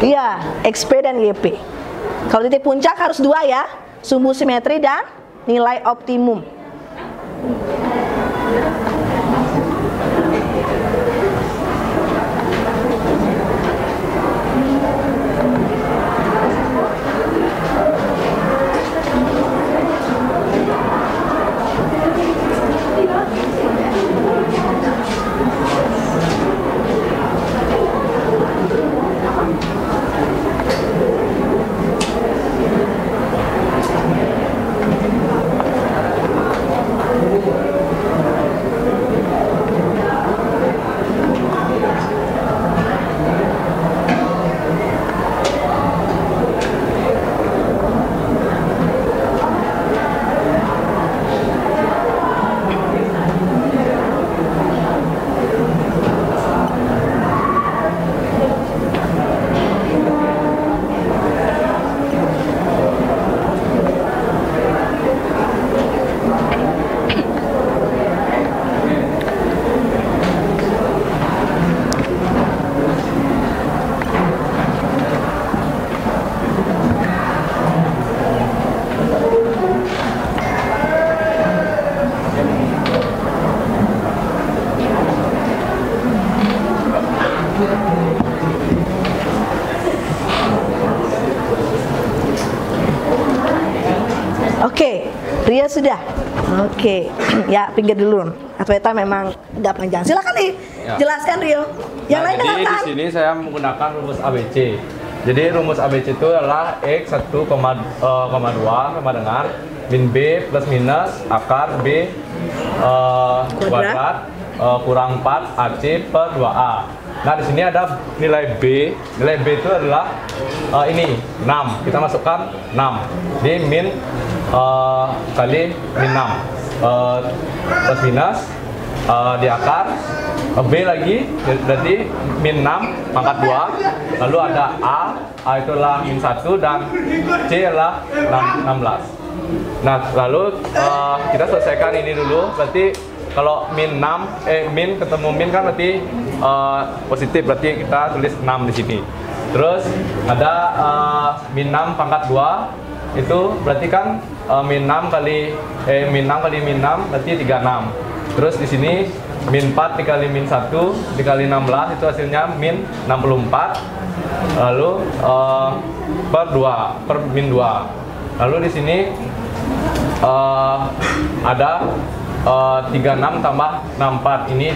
Iya, XP dan YP. Kalau titik puncak harus 2 ya, sumbu simetri dan nilai optimum. Oke, Rio sudah. Oke, ya pinggir dulu. Atweta memang agak panjang. Silakan nih, jelaskan Rio. Yang lain jadi dengarkan. di sini saya menggunakan rumus ABC. Jadi rumus ABC itu adalah X 1,2 sama dengan min B plus minus akar B kuadrat kurang 4 AC per 2A. Nah, di sini ada nilai B. Nilai B itu adalah ini 6. Kita masukkan 6. Di min kali min 6 plus minus di akar B lagi berarti min 6 pangkat 2. Lalu ada A itulah min 1 dan C adalah 16. Nah, lalu kita selesaikan ini dulu. Berarti kalau min 6 min ketemu min kan berarti positif, berarti kita tulis 6 di sini. Terus ada min 6 pangkat 2 itu berarti kan min 6 kali min 6 kali min 6 berarti 36. Terus di sini min 4 dikali min 1 dikali 16 itu hasilnya min 64. Lalu per 2 per min 2. Lalu di sini ada 36 tambah 64 ini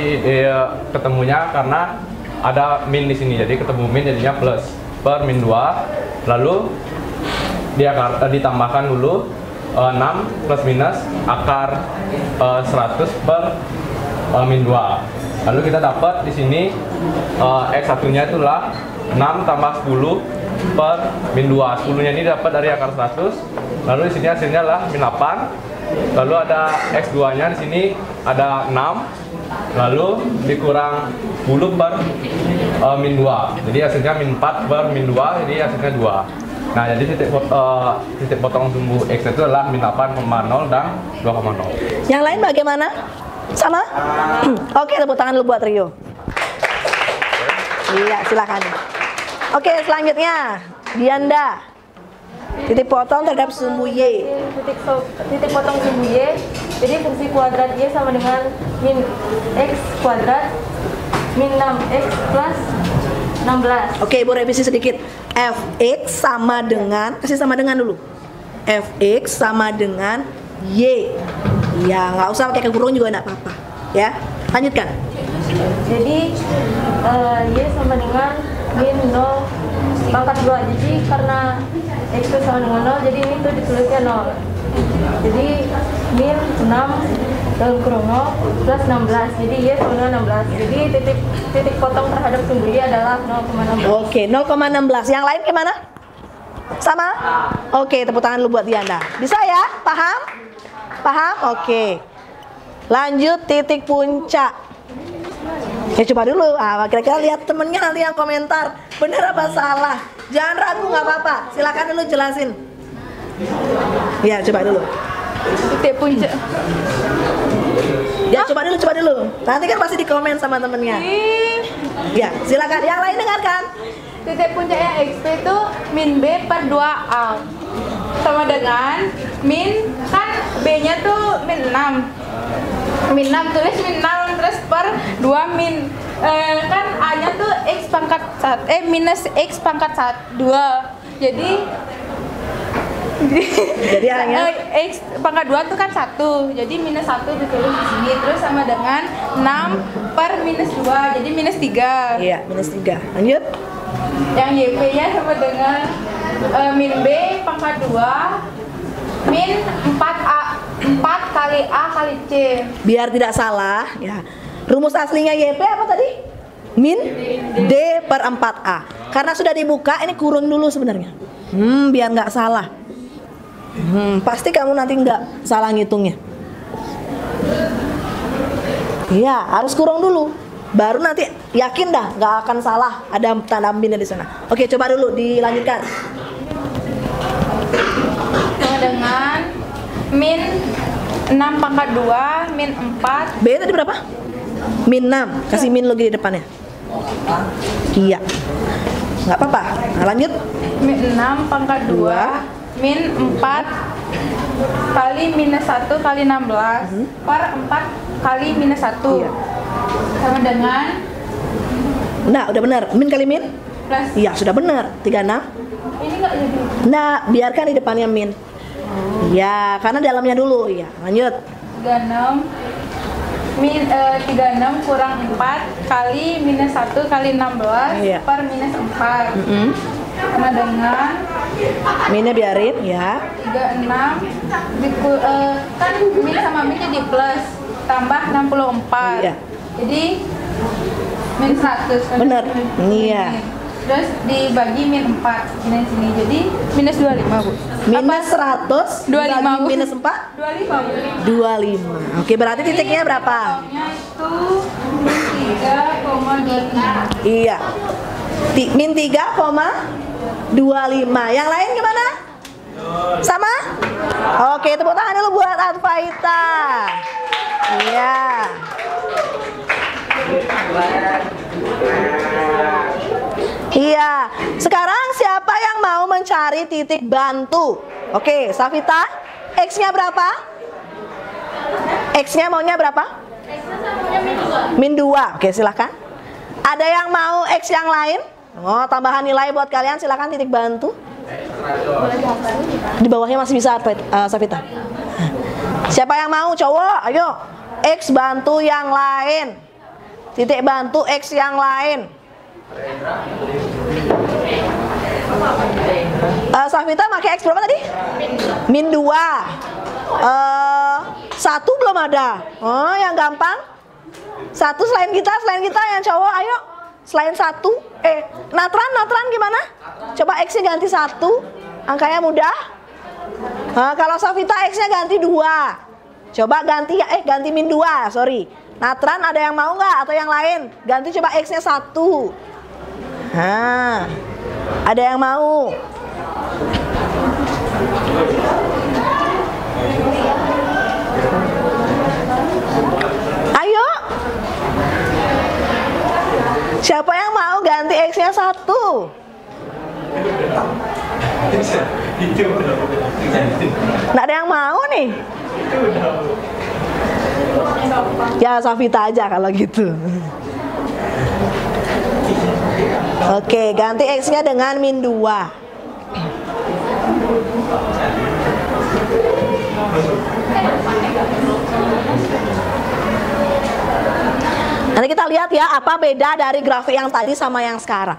ketemunya karena ada min di sini, jadi ketemu min jadinya plus per min 2. Lalu dia ditambahkan dulu 6 plus minus akar 100 per min 2. Lalu kita dapat di sini X1 nya itulah 6 tambah 10 per min 2. 10 nya ini dapat dari akar 100. Lalu di sini hasilnya adalah min 8. Lalu ada X2 nya di sini ada 6 lalu dikurang 10 per min 2. Jadi hasilnya min 4 per min 2, jadi hasilnya 2. Nah, jadi titik potong sumbu X itu adalah min 8,0 dan 2,0. Yang lain bagaimana? Sama? Oke, tepuk tangan dulu buat Rio. Iya, silakan. Oke, selanjutnya Dianda. Titik potong terhadap sumbu Y. Titik potong sumbu Y. Jadi fungsi kuadrat Y sama dengan min X kuadrat min 6X plus 16. Oke, Ibu revisi sedikit. Fx sama dengan, kasih sama dengan dulu. Fx sama dengan Y. Ya, nggak usah pakai kurung juga nggak apa-apa. Ya, lanjutkan. Jadi Y sama dengan min 0 pangkat 2. Jadi karena X itu sama dengan 0, jadi ini tuh ditulisnya 0. Jadi min 6 dalam kurung 0 plus 16. Jadi Y sama dengan 16. Jadi titik potong terhadap sumbu Y adalah 0,16. Oke, 0,16. Yang lain gimana? Sama? Oke, tepuk tangan dulu buat Dianda. Bisa ya? Paham? Paham? Oke. Lanjut titik puncak. Ya coba dulu. Kira-kira lihat temennya nanti yang komentar. Bener apa salah? Jangan ragu, nggak apa-apa. Silakan dulu jelasin. Ya, coba dulu. Titik puncak. Ya, coba dulu. Nanti kan pasti di komen sama temennya. Ya, silakan. Yang lain dengarkan. Titik puncaknya XP itu min B per 2A sama dengan min, kan B-nya tuh min 6. Min 6 tulis min 6 terus per 2 min kan A-nya tuh X pangkat 1 minus X pangkat 2. Jadi hanya X pangkat 2 tuh kan 1. Jadi minus 1 ditulis di sini. Terus sama dengan 6 per minus 2. Jadi minus 3. Iya, minus 3. Lanjut. Yang YP-nya sama dengan min B pangkat 2 min 4 kali A kali C. Biar tidak salah, ya. Rumus aslinya YP apa tadi? Min D per 4A. Karena sudah dibuka, ini kurung dulu sebenarnya. Biar nggak salah. Pasti kamu nanti nggak salah ngitungnya. Iya, harus kurung dulu. Baru nanti yakin dah nggak akan salah, ada tanda minnya di sana. Oke, coba dulu dilanjutkan. Sama dengan min 6 pangkat 2 min 4. B tadi berapa? Min 6. Kasih min lagi di depannya. Iya. Nggak apa-apa. Nah, lanjut. Min 6 pangkat 2 min 4 kali minus 1 kali 16 per 4 kali minus 1. Iya. Sama dengan, nah udah benar, min kali min plus. Iya sudah benar, 36. Ini nggak jadi. Nah biarkan di depannya min. Ya karena dalamnya dulu. Ya lanjut. 36 kurang 4 kali minus 1 kali 16 Iya. per minus 4. Sama dengan Minnya biarin ya. 36 kan min sama min jadi plus tambah 64. Iya. Jadi min 100 kan? Bener. Iya. Terus dibagi min 4 sini. Jadi minus 25, Bu. Minus 100 25, dibagi Bu. minus 4 25, Bu. 25. Oke berarti titiknya berapa? Itu min 3,25. Iya. Min 3,25. Yang lain gimana? Sama? Oke, tepuk tangan dulu buat Advaita. Iya. Iya. Sekarang siapa yang mau mencari titik bantu? Oke, Safita, X-nya berapa? X-nya maunya berapa? Min 2. Oke, silakan. Ada yang mau X yang lain? Oh, tambahan nilai buat kalian, silakan titik bantu. Di bawahnya masih bisa, Safita. Siapa yang mau? Cowok, ayo. X bantu yang lain. Titik bantu X yang lain. Safita pakai X berapa tadi? Min 2. 1 belum ada. Oh, yang gampang. 1 selain kita yang cowok, ayo. Selain 1, Natran gimana? Coba X-nya ganti 1, angkanya mudah. Nah, kalau Safita X-nya ganti 2. Coba ganti min 2, sorry. Natran ada yang mau nggak atau yang lain? Ganti coba X-nya 1. Nah, ada yang mau? Ayo. Siapa yang mau ganti X-nya 1? Nggak ada yang mau nih. Ya Safita aja kalau gitu. Oke, ganti X-nya dengan min 2. Nanti kita lihat ya apa beda dari grafik yang tadi sama yang sekarang.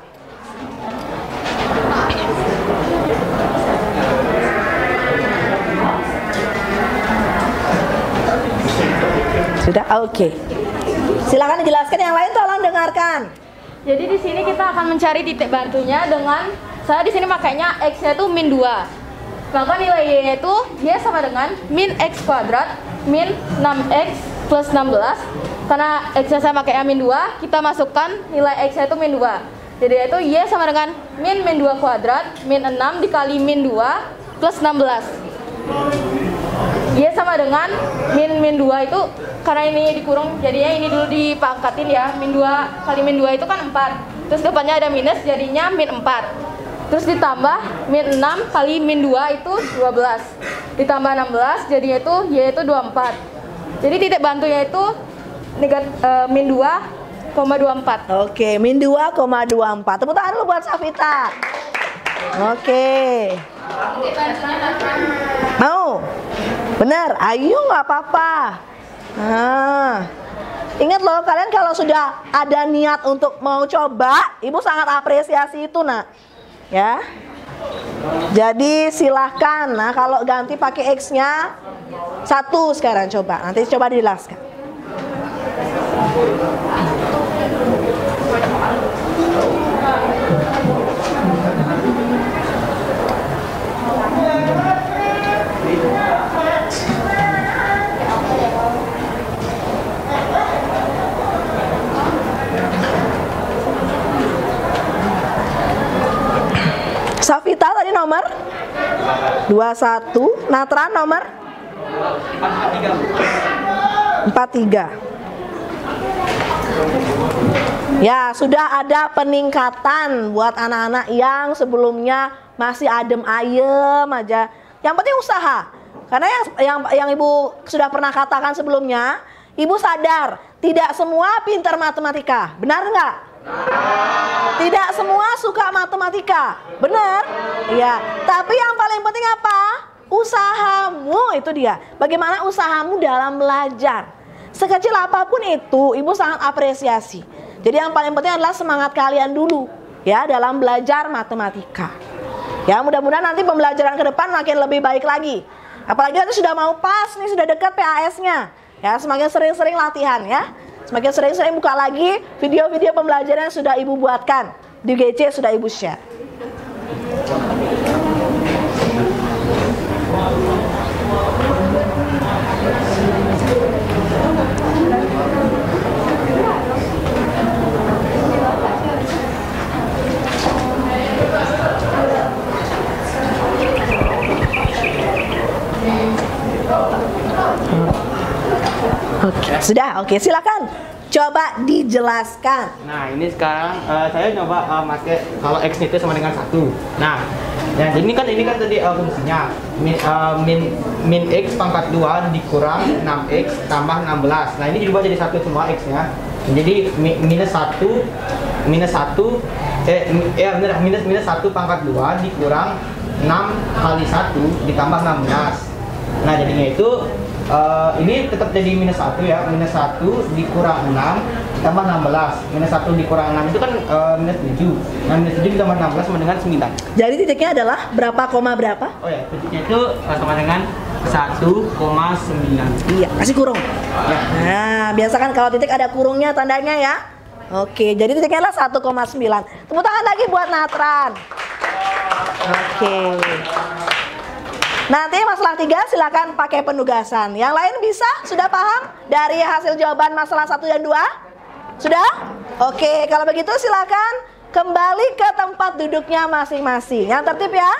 Sudah, oke. Silakan dijelaskan, yang lain tolong dengarkan. Jadi di sini kita akan mencari titik bantunya dengan saya di sini makanya X-nya itu min 2. Maka nilai Y-nya itu Y sama dengan min X kuadrat min 6X plus 16. Karena X-nya saya pakai min 2, kita masukkan nilai X-nya itu min 2. Jadi itu Y sama dengan min 2 kuadrat min 6 dikali min 2 plus 16. Y sama dengan min 2 itu karena ini dikurung jadinya ini dulu dipangkatin ya. Min 2 kali min 2 itu kan 4. Terus depannya ada minus jadinya min 4. Terus ditambah min 6 kali min 2 itu 12. Ditambah 16 jadinya itu Y itu 24. Jadi titik bantunya itu min 2,24. Oke, min 2,24. Tepuk tangan dulu buat Safita. Oke. Mau? Bener? Ayo nggak apa-apa. Nah, ingat loh kalian kalau sudah ada niat untuk mau coba, ibu sangat apresiasi itu nak. Ya. Jadi silahkan. Nah kalau ganti pakai X-nya 1 sekarang coba. Nanti coba dijelaskan. Safita tadi nomor 21, Natran nomor 43. Ya, sudah ada peningkatan buat anak-anak yang sebelumnya masih adem ayem aja. Yang penting usaha. Karena yang Ibu sudah pernah katakan sebelumnya, Ibu sadar tidak semua pintar matematika. Benar nggak? Tidak semua suka matematika. Benar? Iya. Tapi yang paling penting apa? Usahamu, itu dia. Bagaimana usahamu dalam belajar. Sekecil apapun itu, Ibu sangat apresiasi. Jadi yang paling penting adalah semangat kalian dulu ya dalam belajar matematika. Ya, mudah-mudahan nanti pembelajaran ke depan makin lebih baik lagi. Apalagi nanti sudah mau pas nih, sudah dekat PAS-nya. Ya, semakin sering-sering latihan ya. Semakin sering-sering buka lagi video-video pembelajaran yang sudah Ibu buatkan. Di GC sudah Ibu share. Oke, sudah. Oke, silakan. Coba dijelaskan. Nah, ini sekarang saya coba pakai kalau X itu sama dengan 1. Nah, ya, ini kan tadi fungsinya min X pangkat 2 dikurang 6X tambah 16. Nah, ini dirubah jadi 1 semua X-nya. Jadi minus 1 minus 1 pangkat 2 dikurang 6 kali 1 ditambah 16. Nah, jadinya itu ini tetap jadi minus 1 ya. Minus 1 dikurang 6 ditambah 16. Minus 1 dikurang 6 itu kan minus 7. Nah, minus 7 ditambah 16 sama dengan 9. Jadi titiknya adalah berapa koma berapa? Oh ya, titiknya itu sama dengan 1,9. Iya, kasih kurung ya. Nah, biasakan kalau titik ada kurungnya tandanya ya. Oke, jadi titiknya adalah 1,9. Tepuk tangan lagi buat Natran. Oke. Nanti masalah 3 silakan pakai penugasan. Yang lain bisa? Sudah paham dari hasil jawaban masalah 1 dan 2? Sudah? Oke, kalau begitu silakan kembali ke tempat duduknya masing-masing. Yang tertib ya.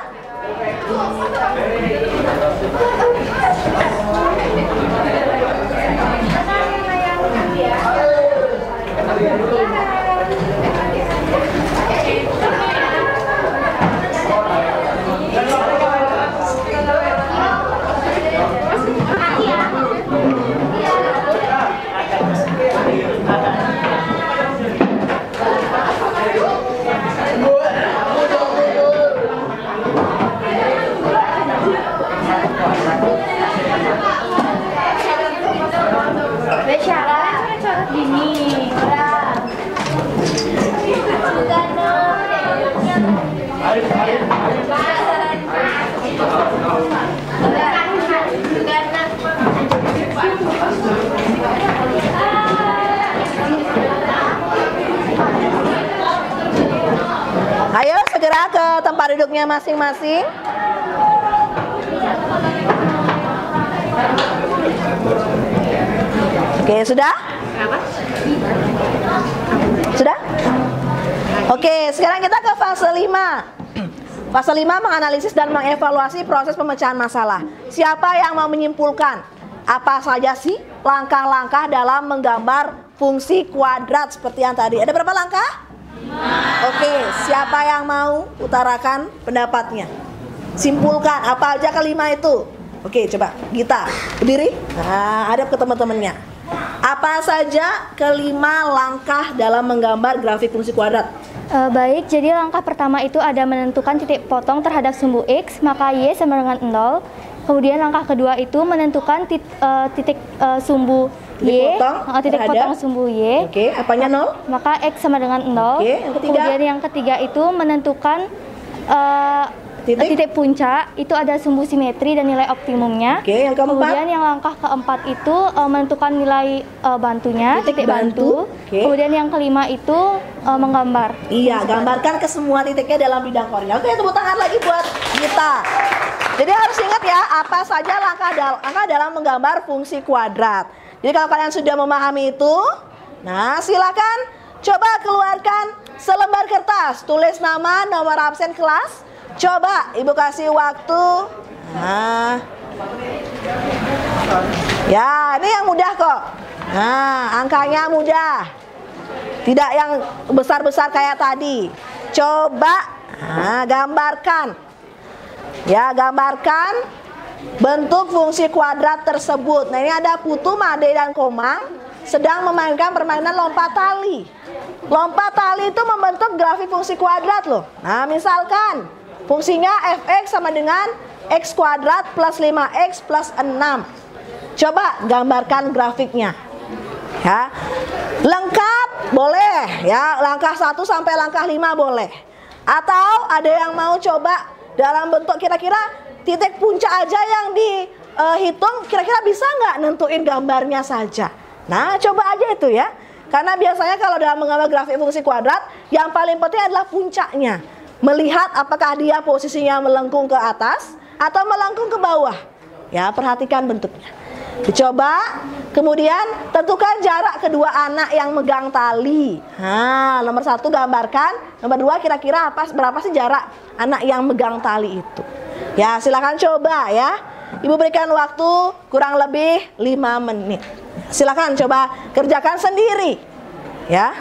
Ayo segera ke tempat duduknya masing-masing. Oke, sudah? Sudah? Oke, sekarang kita ke fase 5. Fase 5 menganalisis dan mengevaluasi proses pemecahan masalah. Siapa yang mau menyimpulkan apa saja sih langkah-langkah dalam menggambar fungsi kuadrat seperti yang tadi? Ada berapa langkah? Oke, siapa yang mau utarakan pendapatnya? Simpulkan apa aja kelima itu. Oke, coba Gita berdiri. Nah, hadap ke teman-temannya. Apa saja kelima langkah dalam menggambar grafik fungsi kuadrat? Baik, jadi langkah pertama itu ada menentukan titik potong terhadap sumbu X, maka Y sama dengan 0. Kemudian langkah kedua itu menentukan titik sumbu Y, titik potong sumbu Y. Oke, apanya 0? Maka X sama dengan 0. Oke, yang ketiga. Kemudian yang ketiga itu menentukan titik puncak, itu ada sumbu simetri dan nilai optimumnya. Oke, yang keempat. Kemudian yang langkah keempat itu menentukan nilai bantunya, titik bantu. Oke. Kemudian yang kelima itu menggambar. Iya, gambarkan ke semua titiknya dalam bidang koordinat. Oke, tepuk tangan lagi buat Gita. Jadi harus ingat ya, apa saja langkah dalam menggambar fungsi kuadrat. Jadi kalau kalian sudah memahami itu, nah silakan coba keluarkan selembar kertas, tulis nama, nomor absen kelas. Coba Ibu kasih waktu. Nah, ya ini yang mudah kok. Nah, angkanya mudah, tidak yang besar-besar kayak tadi. Coba gambarkan. Ya, gambarkan bentuk fungsi kuadrat tersebut. Nah, ini ada Putu, Made, dan Komang sedang memainkan permainan lompat tali. Lompat tali itu membentuk grafik fungsi kuadrat loh. Nah, misalkan fungsinya fx sama dengan x kuadrat plus 5x plus 6. Coba gambarkan grafiknya. Ya. Lengkap boleh ya, langkah 1 sampai langkah 5 boleh. Atau ada yang mau coba dalam bentuk kira-kira titik puncak aja yang dihitung, kira-kira bisa nggak nentuin gambarnya saja. Nah, coba aja itu ya. Karena biasanya kalau dalam menggambar grafik fungsi kuadrat, yang paling penting adalah puncaknya. Melihat apakah dia posisinya melengkung ke atas atau melengkung ke bawah. Ya, perhatikan bentuknya. Dicoba, kemudian tentukan jarak kedua anak yang megang tali. Nah, nomor 1 gambarkan, nomor 2 kira-kira berapa sih jarak anak yang megang tali itu. Ya, silakan coba ya. Ibu berikan waktu kurang lebih 5 menit. Silakan coba kerjakan sendiri. Ya.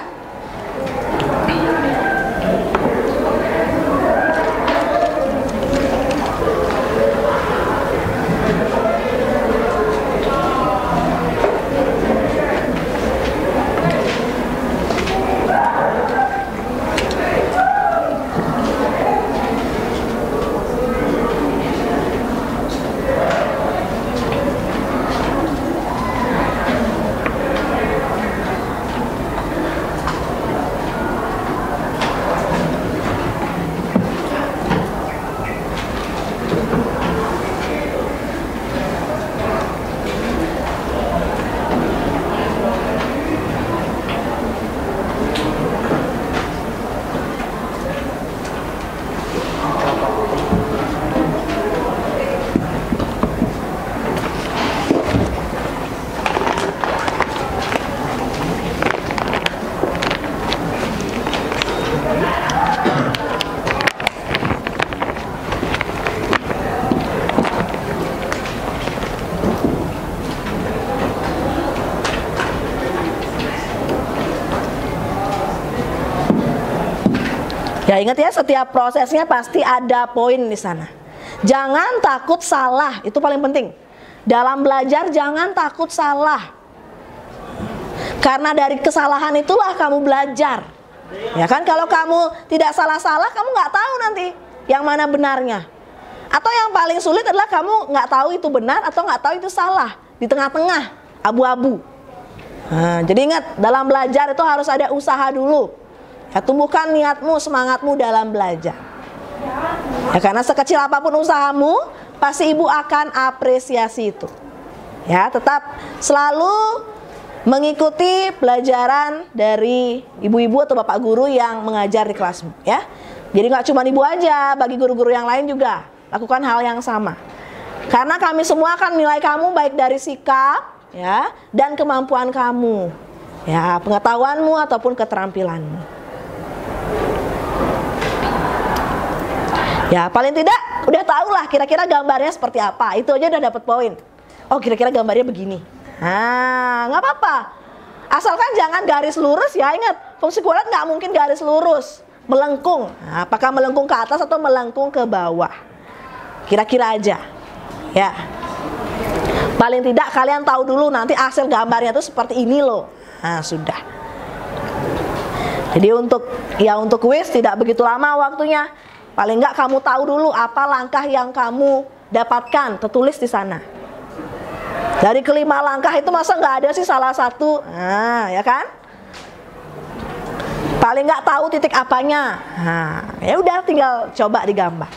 Ya ingat ya, setiap prosesnya pasti ada poin di sana. Jangan takut salah, itu paling penting. Dalam belajar jangan takut salah. Karena dari kesalahan itulah kamu belajar. Ya kan, kalau kamu tidak salah-salah, kamu nggak tahu nanti yang mana benarnya. Atau yang paling sulit adalah kamu nggak tahu itu benar atau nggak tahu itu salah. Di tengah-tengah, abu-abu. Nah, jadi ingat, dalam belajar itu harus ada usaha dulu. Ya, tumbuhkan niatmu, semangatmu dalam belajar. Ya, karena sekecil apapun usahamu, pasti ibu akan apresiasi itu. Ya, tetap selalu mengikuti pelajaran dari ibu-ibu atau bapak guru yang mengajar di kelasmu. Ya, jadi nggak cuma ibu aja, bagi guru-guru yang lain juga lakukan hal yang sama. Karena kami semua akan nilai kamu baik dari sikap, ya, dan kemampuan kamu, ya, pengetahuanmu ataupun keterampilanmu. Ya, paling tidak udah tahu lah kira-kira gambarnya seperti apa. Itu aja udah dapat poin. Oh, kira-kira gambarnya begini. Nah, nggak apa-apa. Asalkan jangan garis lurus ya. Ingat, fungsi kuadrat nggak mungkin garis lurus. Melengkung. Nah, apakah melengkung ke atas atau melengkung ke bawah? Kira-kira aja. Ya. Paling tidak kalian tahu dulu nanti hasil gambarnya itu seperti ini loh. Nah, sudah. Jadi untuk kuis tidak begitu lama waktunya. Paling enggak kamu tahu dulu apa langkah yang kamu dapatkan, tertulis di sana. Dari kelima langkah itu masa nggak ada sih salah satu, nah ya kan? Paling nggak tahu titik apanya, nah ya udah tinggal coba digambar.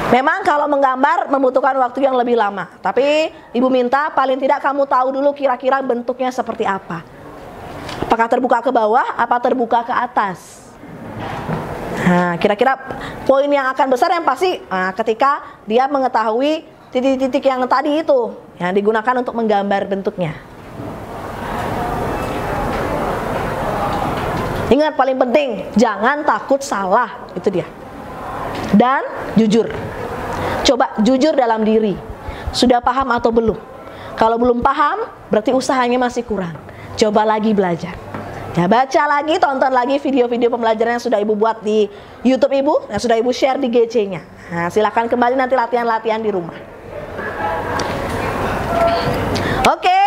Memang kalau menggambar membutuhkan waktu yang lebih lama. Tapi ibu minta paling tidak kamu tahu dulu kira-kira bentuknya seperti apa. Apakah terbuka ke bawah, apa terbuka ke atas. Nah, kira-kira poin yang akan besar yang pasti ketika dia mengetahui titik-titik yang tadi itu yang digunakan untuk menggambar bentuknya. Ingat, paling penting jangan takut salah, itu dia. Dan jujur. Coba jujur dalam diri. Sudah paham atau belum? Kalau belum paham, berarti usahanya masih kurang. Coba lagi belajar. Ya, baca lagi, tonton lagi video-video pembelajaran yang sudah ibu buat di YouTube ibu, yang sudah ibu share di GC-nya. Nah, silakan kembali nanti latihan-latihan di rumah. Oke,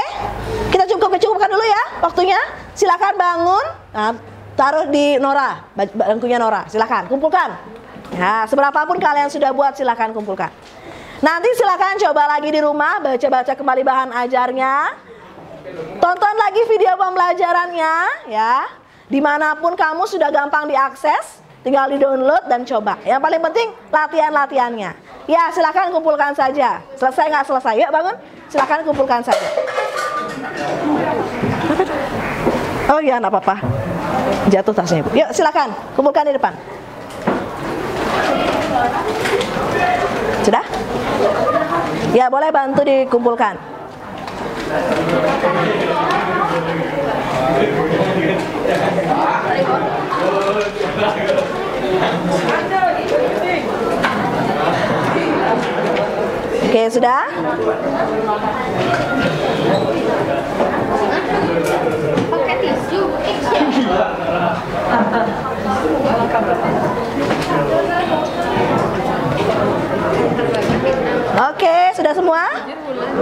kita cukupkan dulu ya waktunya. Silakan bangun. Nah, taruh di Nora, bangkunya Nora. Silakan kumpulkan. Ya, seberapapun kalian sudah buat silahkan kumpulkan. Nanti silahkan coba lagi di rumah, baca-baca kembali bahan ajarnya. Tonton lagi video pembelajarannya ya. Dimanapun kamu sudah gampang diakses, tinggal di download dan coba. Yang paling penting latihan-latihannya. Ya, silahkan kumpulkan saja. Selesai nggak selesai? Yuk bangun, silahkan kumpulkan saja. Oh iya, nggak apa-apa. Jatuh tasnya ibu. Yuk silahkan kumpulkan di depan. Sudah? Ya, boleh bantu dikumpulkan. Oke, sudah? Pakai tisu. Oke, sudah semua?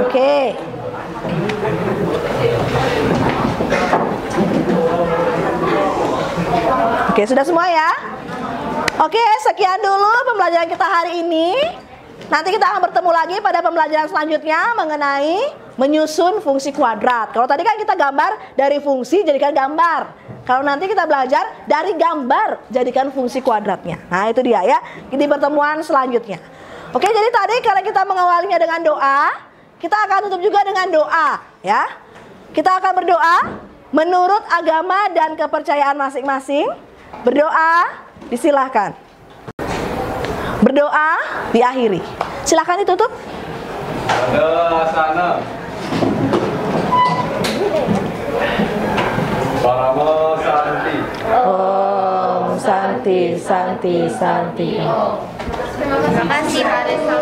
Oke. Oke, sudah semua ya? Oke, sekian dulu pembelajaran kita hari ini. Nanti kita akan bertemu lagi pada pembelajaran selanjutnya mengenai menyusun fungsi kuadrat. Kalau tadi kan kita gambar dari fungsi jadikan gambar. Kalau nanti kita belajar dari gambar jadikan fungsi kuadratnya. Nah, itu dia ya, di pertemuan selanjutnya. Oke, jadi tadi kalau kita mengawalinya dengan doa, kita akan tutup juga dengan doa ya. Kita akan berdoa menurut agama dan kepercayaan masing-masing. Berdoa disilahkan. Berdoa diakhiri. Silahkan ditutup. Ada sana. Paramo Santi. Om Santi, Santi, Santi. Terima kasih Pak Resa.